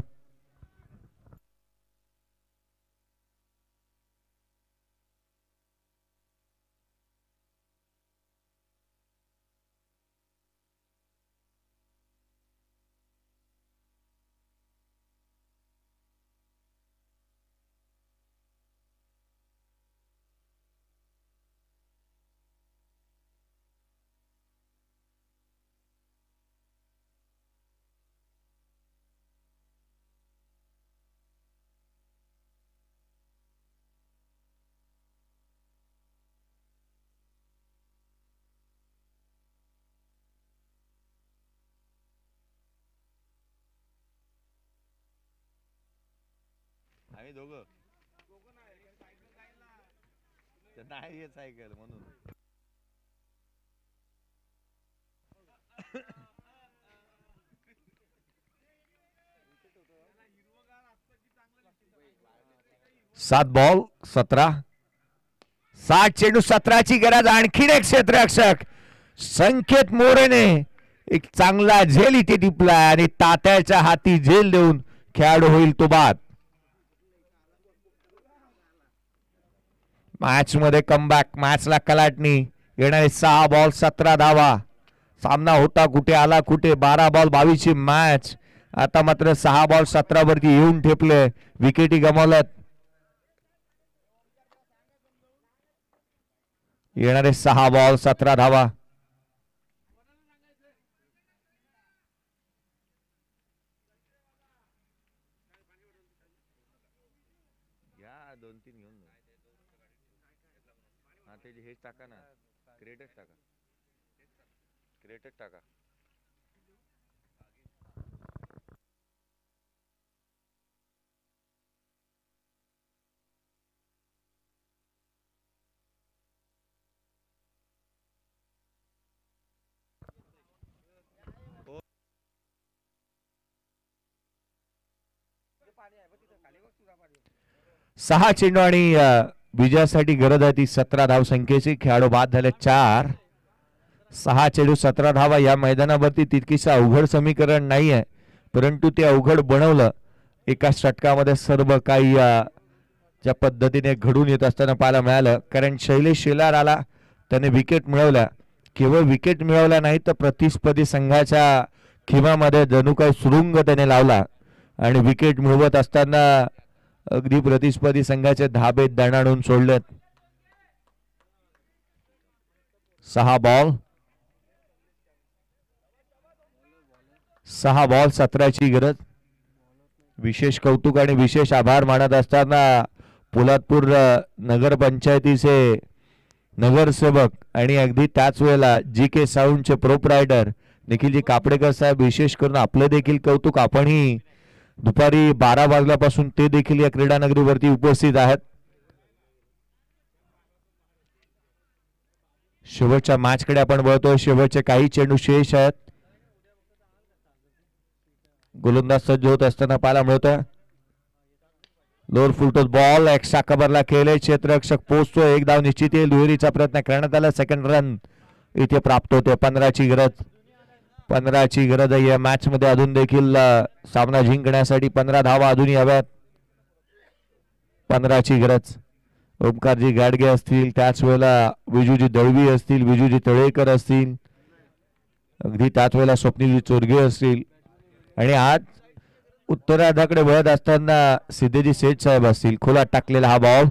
आम्ही दोघं नाही येत सायकल म्हणून. सात बॉल 17. 7 चेंडू 17ची गरज. आणखीन एक क्षेत्ररक्षक संकेत मोरेने एक चांगला झेल इथे टिपला आणि तात्याच्या हाती झेल देऊन खेळाडू होईल तो बाद. मॅच मध्ये कमबॅक, मॅचला कलाटणी. येणारे 6 बॉल 17 धावा. सामना होता कुठे आला कुठे. 12 बॉल 22 ची मॅच. आता मात्र 6 बॉल 17 वरती येऊन ठेपले. विकेटी गमावल्यात. येणारे 6 बॉल 17 धावा. या 2-3 घेऊन हेच टाका ना. क्रेटच टाका. क्रेटच टाका. सहा चेंडू आणि विजयासाठी गरज आहे ती 17 धाव संख्येची. खेळाडू बाद झाले 4. 6 चेंडू 17 धावा. या मैदानावरती तितकीच अवघड समीकरण नाही आहे, परंतु ते अवघड बनवलं एका षटकामध्ये. सर्व काही ज्या पद्धतीने घडून येत असताना पाहायला मिळालं. कारण शैलेश शेलार आला, त्याने विकेट मिळवल्या. केवळ विकेट मिळवल्या नाही तर प्रतिस्पर्धी संघाच्या खिमामध्ये जणू काही सुरुंग त्याने लावला आणि विकेट मिळवत असताना अगदी प्रतिस्पर्धी संघाचे धाबे दणाणून सोडलेत. 6 बॉल 17ची गरज. विशेष कौतुक आणि विशेष आभार मानत असताना पोलादपूर नगरपंचायतीचे नगरसेवक आणि अगदी त्याच वेळेला GK साऊंडचे प्रोप्रायटर निखिलजी कापडेकर साहेब, विशेष करून आपले देखील कौतुक. आपणही दुपारी 12 वाजल्यापासून ते देखील या क्रीडा नगरीवरती उपस्थित आहेत. शेवटच्या मॅचकडे आपण वळतोय. शेवटचे काही चेंडू शेष आहेत. गोलंदाज सज्ज होत असताना पाहायला मिळतोय. लोअर फुलटॉस बॉल एक्स्ट्रा कव्हरला खेळले. क्षेत्ररक्षक पोहोचतोय. एक धाव निश्चित येईल. दुहेरीचा प्रयत्न करण्यात आला. सेकंड रन इथे प्राप्त होते. 15ची गरज. 15ची गरज आहे या मॅच मध्ये. अजून देखील सामना जिंकण्यासाठी 15 धावा अजूनही हव्यात. 15ची गरज. ओमकारजी गाडगे असतील, त्याच वेळेला विजूजी दळवी असतील, विजूजी तळेकर असतील, अगदी त्याच वेळेला स्वप्नीलजी चोरगे असतील आणि आज उत्तरार्धाकडे वळत असताना सिद्धेजी सेठ साहेब असतील. खोलात टाकलेला हा बॉल.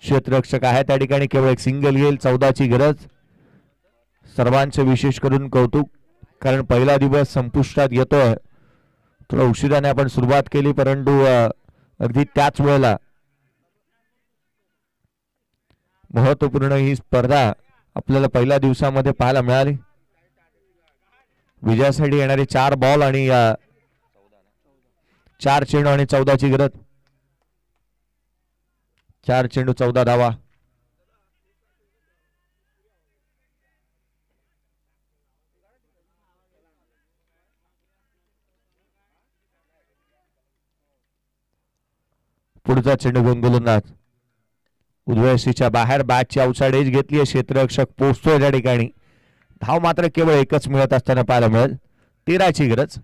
क्षेत्ररक्षक आहे त्या ठिकाणी. केवळ एक सिंगल येईल. 14ची गरज. सर्वांचे विशेष करून कौतुक, कारण पहिला दिवस संपुष्टात येतोय. थोडा उशिराने आपण सुरुवात केली, परंतु अगदी त्याच वेळेला महत्वपूर्ण ही स्पर्धा आपल्याला पहिल्या दिवसामध्ये पाहायला मिळाली. विजयासाठी येणारे 4 बॉल आणि 4 चेंडू आणि 14ची गरज. 4 चेंडू 14 धावा. पुढचा चेंडू घेऊन गोलंदाज उजव्याशीच्या बाहेर. बॅटची आउटसाइड एज घेतली आहे. क्षेत्ररक्षक पोहोचतोय त्या ठिकाणी. धाव मात्र केवळ एकच मिळत असताना पाहायला मिळेल. 13ची गरज.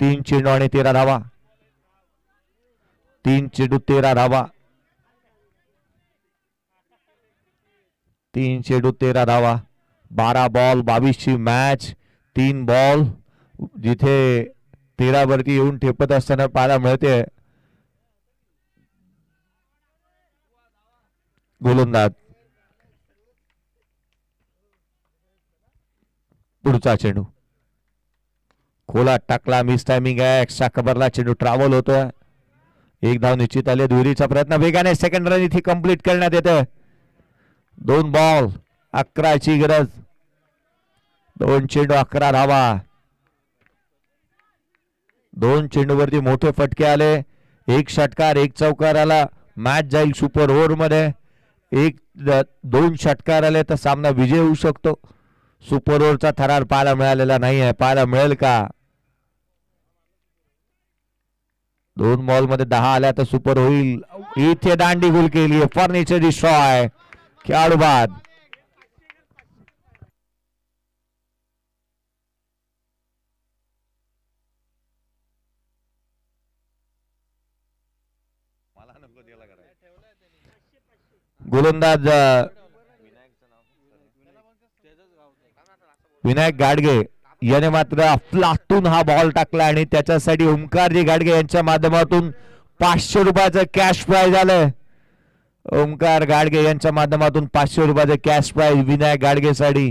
3 चेंडू आणि 13 धावा. 3 चेंडू 13 धावा. 3 चेंडू 13 धावा. 12 बॉल 22ची मॅच. 3 बॉल जिथे 13 वरती येऊन ठेपत असताना पाहायला मिळते. गोलंदाज पुढचा चेंडू खोलात टाकला. मिस टायमिंग आहे. एक्स्ट्रा कव्हरला चेंडू ट्रॅव्हल होतोय. एक धाव निश्चित आले. दुहेरीचा प्रयत्न वेगाने सेकंड रन इथे कंप्लीट करण्यात येते. 2 बॉल 11ची गरज. 2 चेंडू 11 धावा. 2 चेंडूवरती मोठे फटके आले. एक षटकार एक चौकार आला मॅच जाईल सुपर ओव्हर मध्ये. दोन षटकार आले तर सामना विजय होऊ शकतो. सुपर ओव्हरचा थरार पाहायला मिळालेला नाही आहे. पाहायला मिळेल का? 2 बॉल मध्ये 10 आल्या तर सुपर होईल. इथे दांडी गुल केली फर्निचर डिस्ट्रॉय. खेळाडू बाद. गोलंदाज विनायक गाडगे याने मात्र अफलातून हा बॉल टाकला आणि त्याच्यासाठी ओंकारजी गाडगे यांच्या माध्यमातून 500 रुपयाचं कॅश प्राइज आलंय. ओंकार गाडगे यांच्या माध्यमातून 500 रुपयाचं कॅश प्राइज विनायक गाडगेसाठी.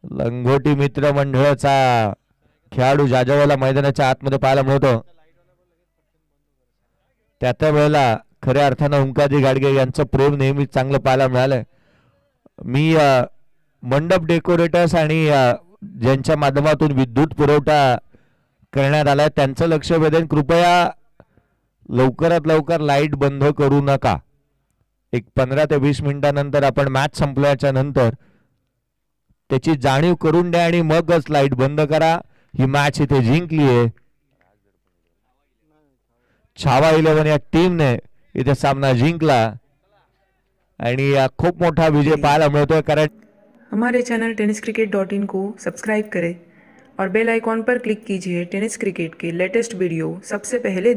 लंगोटी मित्र मंडळाचा खेळाडू जाजवाला मैदानाच्या आतमध्ये पाहायला मिळतो. त्या वेळेला खऱ्या अर्थानं ओंकारजी गाडगे यांचं प्रेम नेहमी चांगलं पाहायला मिळालंय. मी मंडप डेकोरेटर्स आणि ज्यांच्या माध्यमातून विद्युत पुरवठा करण्यात आलाय त्यांचं लक्ष वेधेन. कृपया लवकरात लवकर लाईट बंद करू नका. एक 15 ते 20 मिनिटांनंतर आपण मॅच संपल्याच्या नंतर त्याची जाणीव करून द्या आणि मगच लाईट बंद करा. ही मॅच इथे जिंकली आहे. छावा 11 या टीमने इथे सामना जिंकला आणि खूप मोठा विजय पाहायला मिळतोय. कारण हमारे चैनल tenniscricket.in को सब्सक्राइब करें और बेल आइकॉन पर क्लिक कीजिए टेनिस क्रिकेट के लेटेस्ट वीडियो सबसे पहले